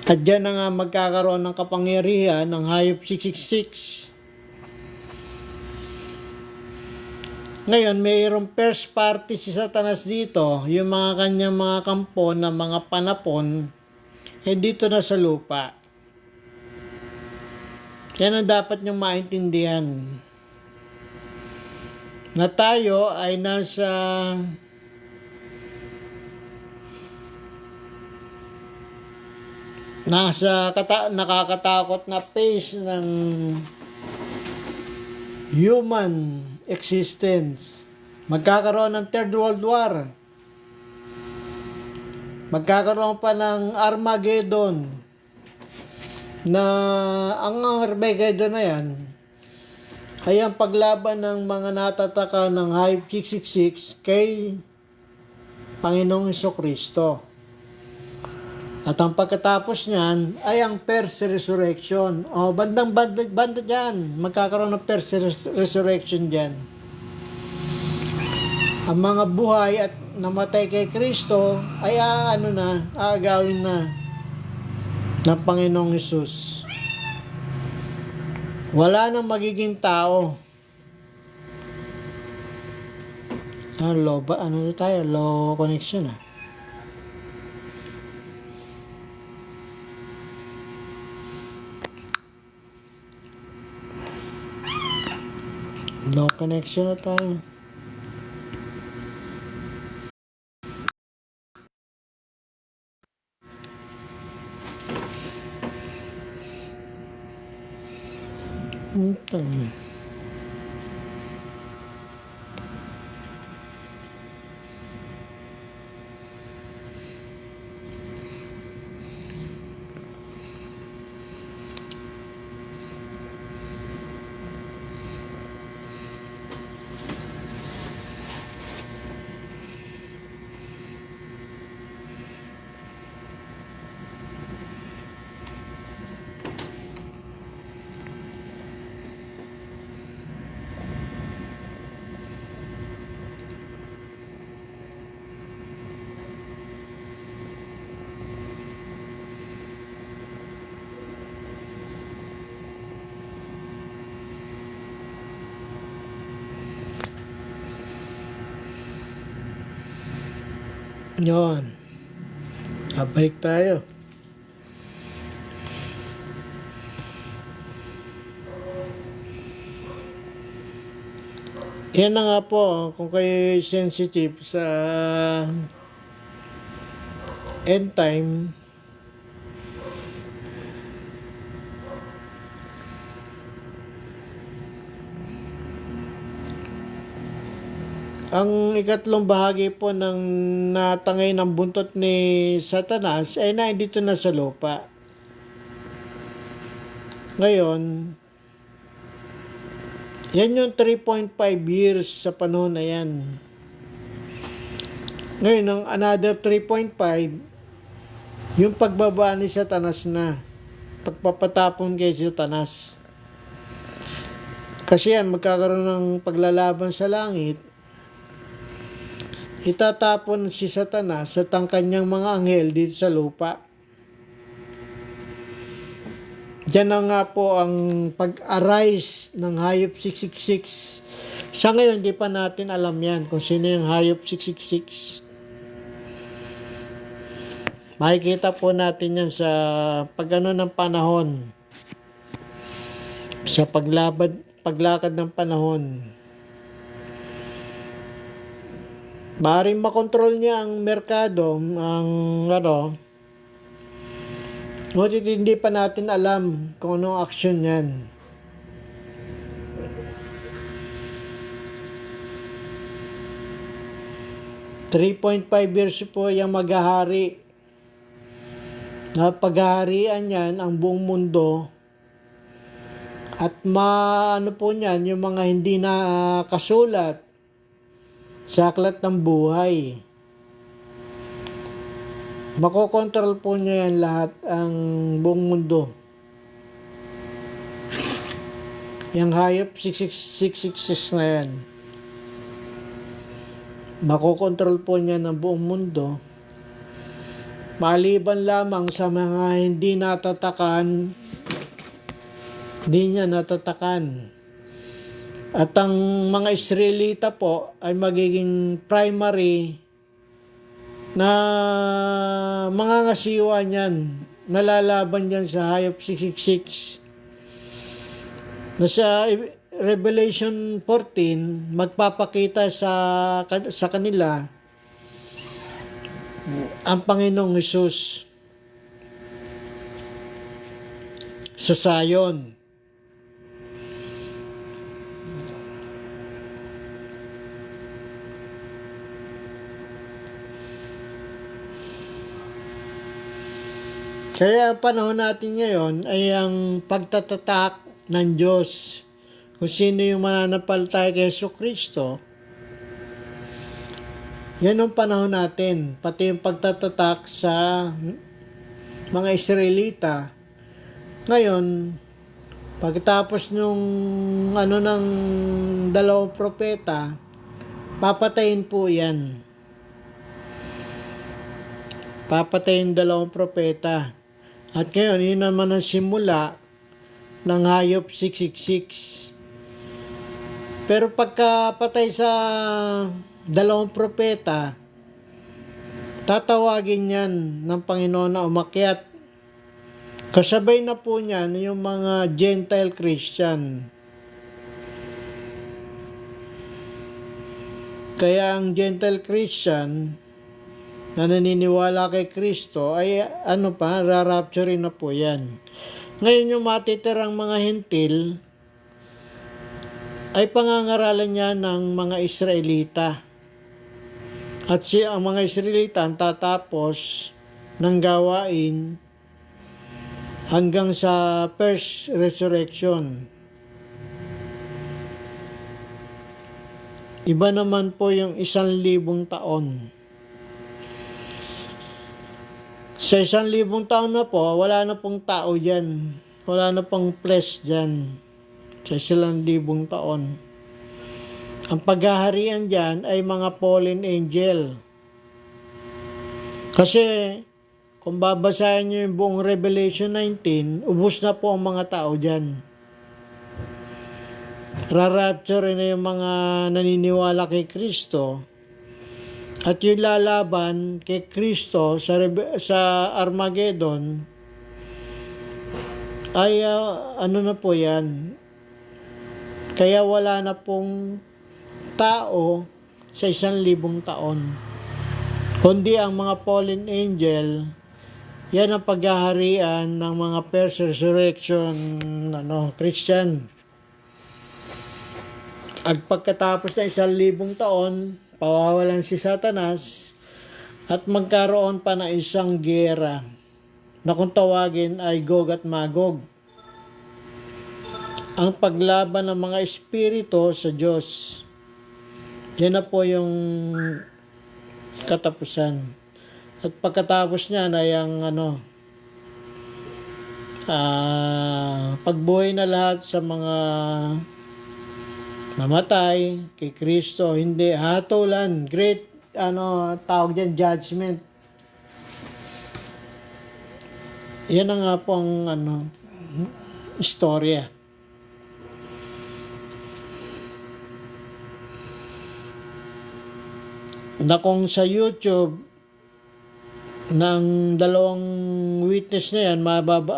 Speaker 3: At dyan na nga magkakaroon ng kapangyarihan ng Hayop 666. Ngayon, mayroong first party si Satanas dito, yung mga kanyang mga kampo na mga panapon, dito na sa lupa. Yan ang dapat niyong maintindihan. Na tayo ay nakakatakot na phase ng human existence. Magkakaroon ng Third World War. Magkakaroon pa ng Armageddon. Na ang Armageddon na yan ay ang paglaban ng mga natataka ng Hayop 666 kay Panginoong Jesucristo. At ang pagkatapos niyan ay ang first resurrection. Banda dyan. Magkakaroon ng first resurrection dyan. Ang mga buhay at namatay kay Kristo ay aagawin na ng Panginoong Hesus. Wala nang magiging tao. Low connection Low connection na tayo. Yun. Balik tayo. Yan na nga po, kung kayo sensitive sa end time, ang ikatlong bahagi po ng natangay ng buntot ni Satanas ay nandito na sa lupa. Ngayon, yan yung 3.5 years sa panahon na yan. Ngayon, ang another 3.5, yung pagbaba ni Satanas na, pagpapatapon kay Satanas. Kasi yan, magkakaroon ng paglalaban sa langit, itatapon si Satanas at ang kanyang mga anghel dito sa lupa. Diyan na nga po ang pag-arise ng hayop 666. Sa ngayon, hindi pa natin alam yan kung sino yung hayop 666. Makikita po natin yan sa pag-ano ng panahon. Sa paglakad ng panahon. Maaaring makontrol niya ang merkado, ang ano. Ngunit hindi pa natin alam kung anong action yan. $3.5 years po yung maghahari. Na paghaharian yan ang buong mundo. At ano po niyan, yung mga hindi na kasulat sa aklat ng buhay. Makokontrol po niya yan lahat, ang buong mundo. Yung hayop 666 na yan. Makokontrol po niya ng buong mundo. Maliban lamang sa mga hindi natatakan, hindi niya natatakan. At ang mga Israelita po ay magiging primary na mga ngasiwa niyan, nalalaban niyan sa hayop 666. Nasa Revelation 14, magpapakita sa kanila ang Panginoong Hesus sa Zion. Kaya ang panahon natin ngayon ay ang pagtatatak ng Diyos. Kung sino yung mananampalataya kay Jesucristo, yan ang panahon natin. Pati yung pagtatatak sa mga Israelita. Ngayon, pagkatapos nung ng 2 propeta, papatayin po yan. Papatayin 2 propeta. At ngayon, yun naman ang simula ng hayop 666. Pero pagkapatay sa 2 propeta, tatawagin yan ng Panginoon na umakyat. Kasabay na po niyan yung mga Gentile Christian. Kaya ang Gentile Christian na naniniwala kay Kristo ay rarapture na po yan. Ngayon yung matitirang mga hentil ay pangangaralan niya ng mga Israelita. At ang mga Israelita ang tatapos ng gawain hanggang sa first resurrection. Iba naman po yung 1,000 taon. Sa 1,000 taon na po, wala na pong tao dyan. Wala na pong flesh dyan. Sa 1,000 taon. Ang paghaharian dyan ay mga fallen angel. Kasi, kung babasahin nyo yung buong Revelation 19, ubos na po ang mga tao dyan. Rarapture na yung mga naniniwala kay Kristo. At yung lalaban kay Kristo sa Armageddon ay na po yan. Kaya wala na pong tao sa 1,000 taon. Kundi ang mga fallen angel, yan ang paghaharian ng mga first resurrection Christian. At pagkatapos ng 1,000 taon, pawawalan si Satanas at magkaroon pa na isang gera na kung tawagin ay Gog at Magog. Ang paglaban ng mga espiritu sa Diyos. Yan na po yung katapusan. At pagkatapos niya na yung pagbuhay na lahat sa mga namatay kay Kristo, hindi hatulan, great tawag diyan, judgment. Yan ang nga po ang istorya. Na kung sa YouTube ng dalawang witness na yan,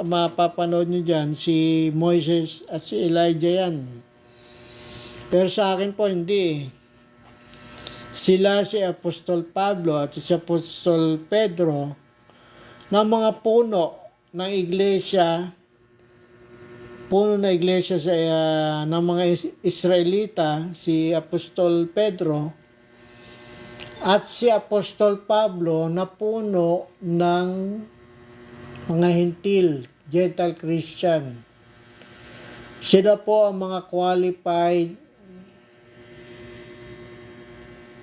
Speaker 3: mapapanood nyo dyan, si Moises at si Elijah yan. Pero sa akin po, hindi. Sila si Apostol Pablo at si Apostol Pedro na mga puno ng iglesia, ng mga Israelita, si Apostol Pedro, at si Apostol Pablo na puno ng mga Hintil, Gentile Christian. Sila po ang mga qualified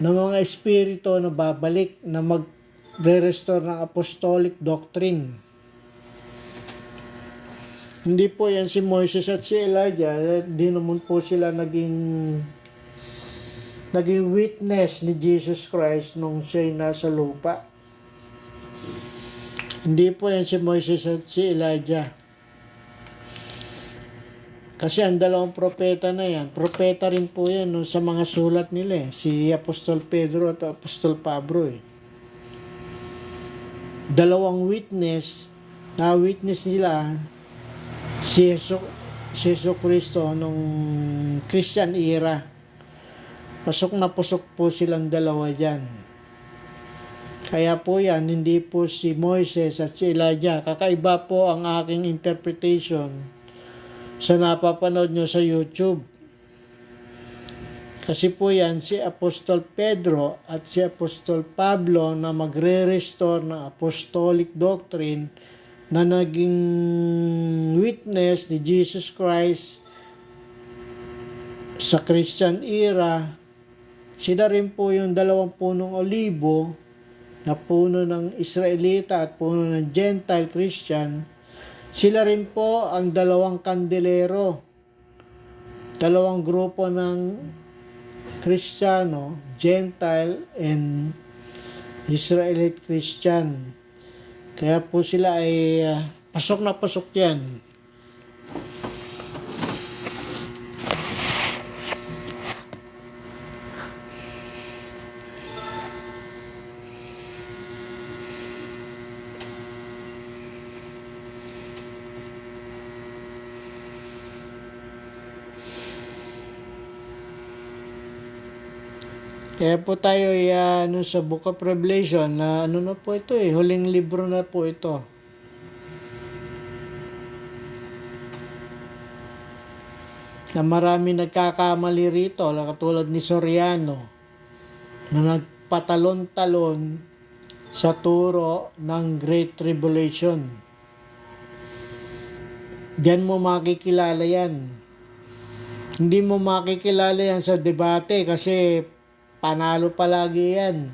Speaker 3: na mga espiritu na babalik na magre-restore ng apostolic doctrine. Hindi po yan si Moises at si Elijah, hindi naman po sila naging witness ni Jesus Christ nung siya'y nasa lupa. Hindi po yan si Moises at si Elijah. Kasi ang dalawang propeta na yan, propeta rin po yan sa mga sulat nila, si Apostol Pedro at Apostol Pablo. Dalawang witness, na witness nila si Yesu Cristo nung Christian era. Pasok na pasok po silang dalawa dyan. Kaya po yan, hindi po si Moises at si Elijah. Kakaiba po ang aking interpretation sa napapanood nyo sa YouTube. Kasi po yan, si Apostol Pedro at si Apostol Pablo na magre-restore ng apostolic doctrine na naging witness ni Jesus Christ sa Christian era. Sila rin po yung dalawang punong olibo na puno ng Israelita at puno ng Gentile Christian. Sila rin po ang dalawang kandelero, dalawang grupo ng Kristiyano, Gentile and Israelite Christian. Kaya po sila ay pasok na pasok yan. Kaya po tayo sa Book of Revelation na na po ito huling libro na po ito. Na marami nagkakamali rito, katulad ni Soriano na nagpatalon-talon sa turo ng Great Tribulation. Diyan mo makikilala yan. Hindi mo makikilala yan sa debate kasi panalo palagi yan.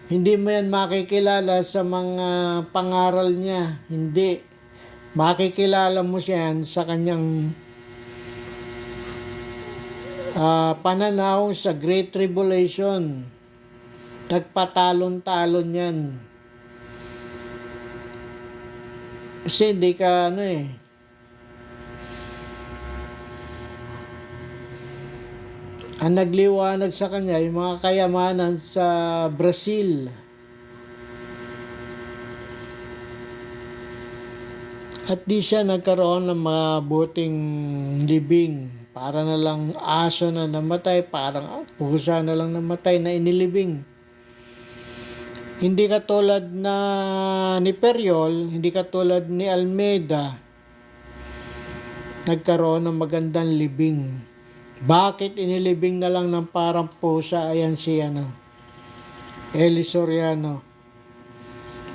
Speaker 3: Hindi mo yan makikilala sa mga pangaral niya. Hindi. Makikilala mo siya sa kanyang pananaw sa Great Tribulation. Nagpatalon-talon yan. Kasi hindi ka ang nagliwanag sa kanya yung mga kayamanan sa Brazil. At di siya nagkaroon ng mabuting libing. Para na lang aso na namatay, parang pusa na lang namatay na inilibing. Hindi katulad na ni Periol, hindi katulad ni Almeida, nagkaroon ng magandang libing. Bakit inilibing na lang ng parang pusa? Ayan si Eli Soriano.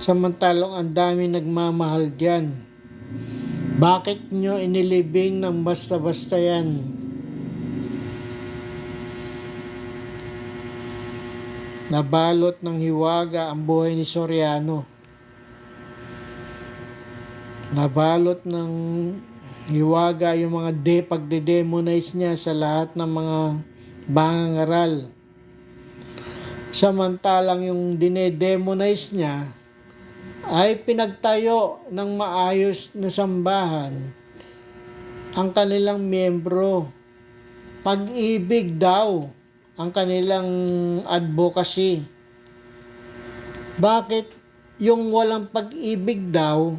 Speaker 3: Samantalong ang dami nagmamahal dyan. Bakit nyo inilibing ng basta-basta yan? nabalot ng hiwaga ang buhay ni Soriano. Nabalot ng hiwaga yung mga pagde-demonize niya sa lahat ng mga bangangaral. Samantalang yung dinedemonize niya ay pinagtayo ng maayos na sambahan ang kanilang miyembro. Pag-ibig daw ang kanilang advocacy. Bakit yung walang pag-ibig daw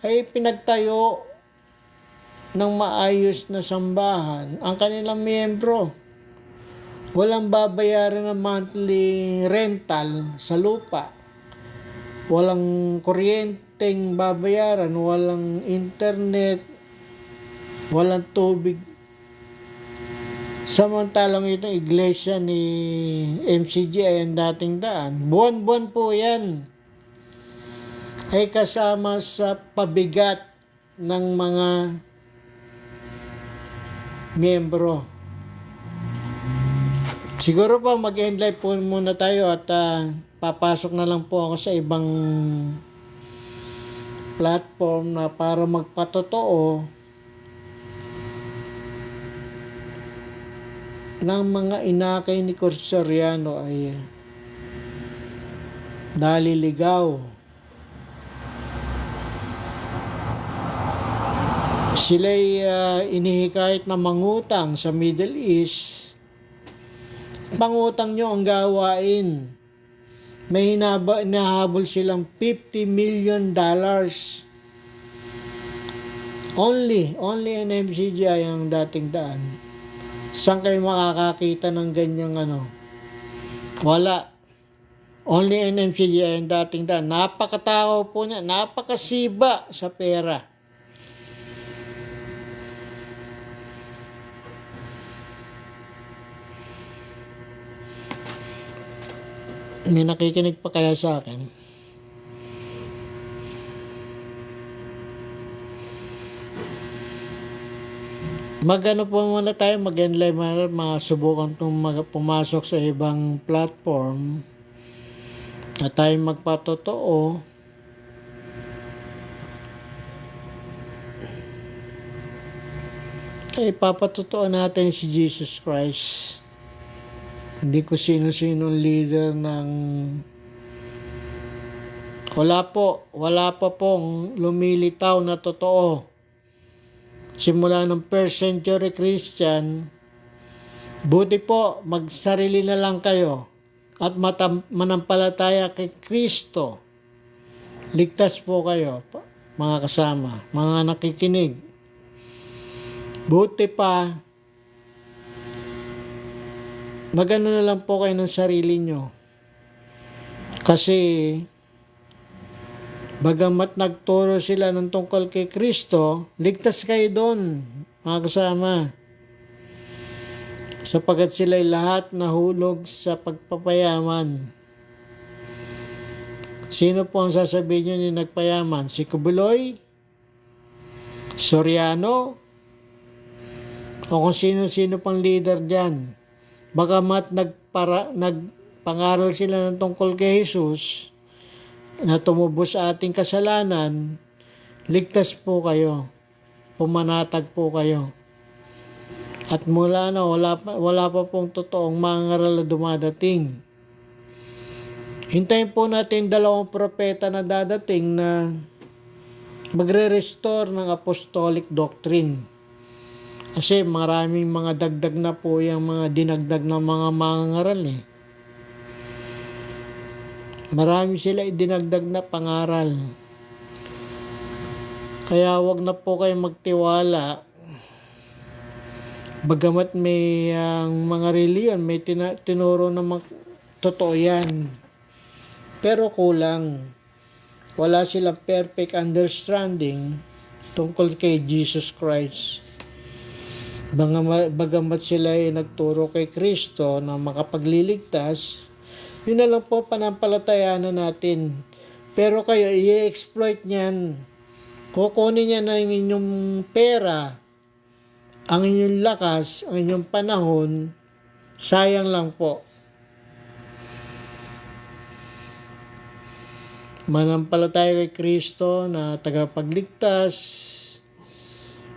Speaker 3: ay pinagtayo ng maayos na sambahan ang kanilang miyembro? Walang babayaran ng monthly rental sa lupa. Walang kuryenteng babayaran, walang internet, walang tubig. Samantalang itong iglesia ni MCG ay ang dating daan. Buwan-buwan po yan ay kasama sa pabigat ng mga miyembro. Siguro po mag-end live po muna tayo at papasok na lang po ako sa ibang platform na para magpatotoo ng mga inakay ni Soriano ay naliligaw. Sila'y inihikayat na mangutang sa Middle East. Pangutang nyo ang gawain. May hinahabol silang $50 million. Only NMCGI ang dating daan. Saan kayo makakakita ng ganyang Wala. Only NMCGI ang dating daan. Napakatao po niya. Napakasiba sa pera. May nakikinig pa kaya sa akin? Magano po muna tayo, mag-end live, masubukan itong pumasok sa ibang platform na tayo magpatotoo. Ay papatotoo natin si Jesus Christ. Hindi ko sino-sinong leader ng wala pa pong lumilitaw na totoo. Simula ng first century Christian, buti po magsarili na lang kayo at manampalataya kay Kristo. Ligtas po kayo, mga kasama, mga nakikinig. Buti pa magano na lang po kayo ng sarili nyo. Kasi bagamat nagturo sila ng tungkol kay Kristo, ligtas kayo doon, mga kasama. Sapagat sila'y lahat nahulog sa pagpapayaman. Sino po ang sasabihin nyo ni nagpayaman? Si Kubuloy? Soriano? O kung sino-sino pang leader dyan? Bagamat nagpangaral sila ng tungkol kay Jesus, na tumubos sa ating kasalanan, ligtas po kayo. Pumanatag po kayo. At mula na, wala pa pong totoong mangaral na dumadating. Hintayin po natin 2 propeta na dadating na magre-restore ng apostolic doctrine. Kasi maraming mga dagdag na po yung mga dinagdag ng mga mangaral eh. Marami sila idinagdag na pangaral. Kaya wag na po kayo magtiwala. Bagamat may mga reliyon, may tinuro na totoo yan. Pero kulang. Wala silang perfect understanding tungkol kay Jesus Christ. Bagamat sila ay nagturo kay Kristo na makapagliligtas, yun na lang po panampalatayaan natin. Pero kayo, i-exploit niyan. Kukunin niya na inyong pera, ang inyong lakas, ang inyong panahon, sayang lang po. manampalataya kay Kristo na tagapagligtas,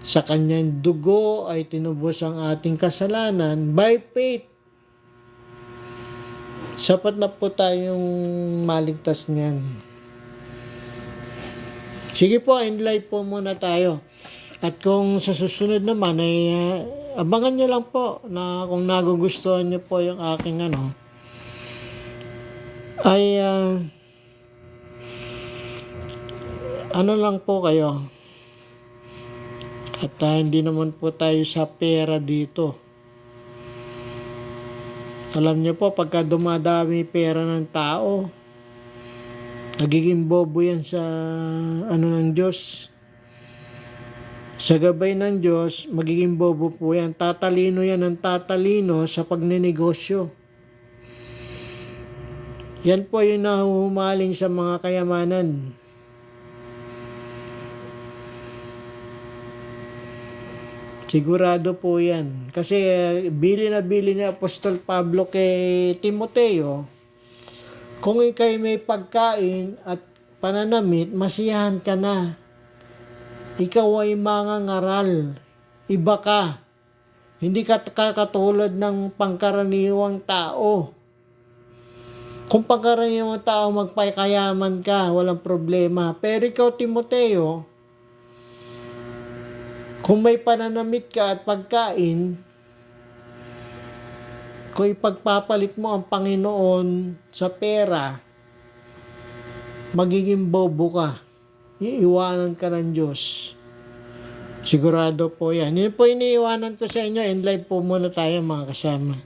Speaker 3: sa kanyang dugo ay tinubos ang ating kasalanan by faith. Sapat na po tayong maligtas niyan. Sige po, end live po muna tayo. At kung sa susunod naman ay abangan nyo lang po na kung nagugustuhan nyo po yung aking ay ano lang po kayo. At hindi naman po tayo sa pera dito. Alam niyo po, pagka dumadami pera ng tao, nagiging bobo yan sa ng Diyos. Sa gabay ng Diyos, magiging bobo po yan. Tatalino yan ng tatalino sa pagninegosyo. Yan po yung nahuhumaling sa mga kayamanan. Sigurado po yan. Kasi bili na bili ni Apostol Pablo kay Timoteo, kung ikay may pagkain at pananamit, masiyahan ka na. Ikaw ay mangangaral. Iba ka. Hindi ka katulad ng pangkaraniwang tao. Kung pangkaraniwang tao magpakayaman ka, walang problema. Pero ikaw, Timoteo, kung may pananamit ka at pagkain, kung ipagpapalit mo ang Panginoon sa pera, magiging bobo ka. Iiwanan ka ng Diyos. Sigurado po yan. Yun po iniiwanan ko sa inyo. And live po muna tayo mga kasama.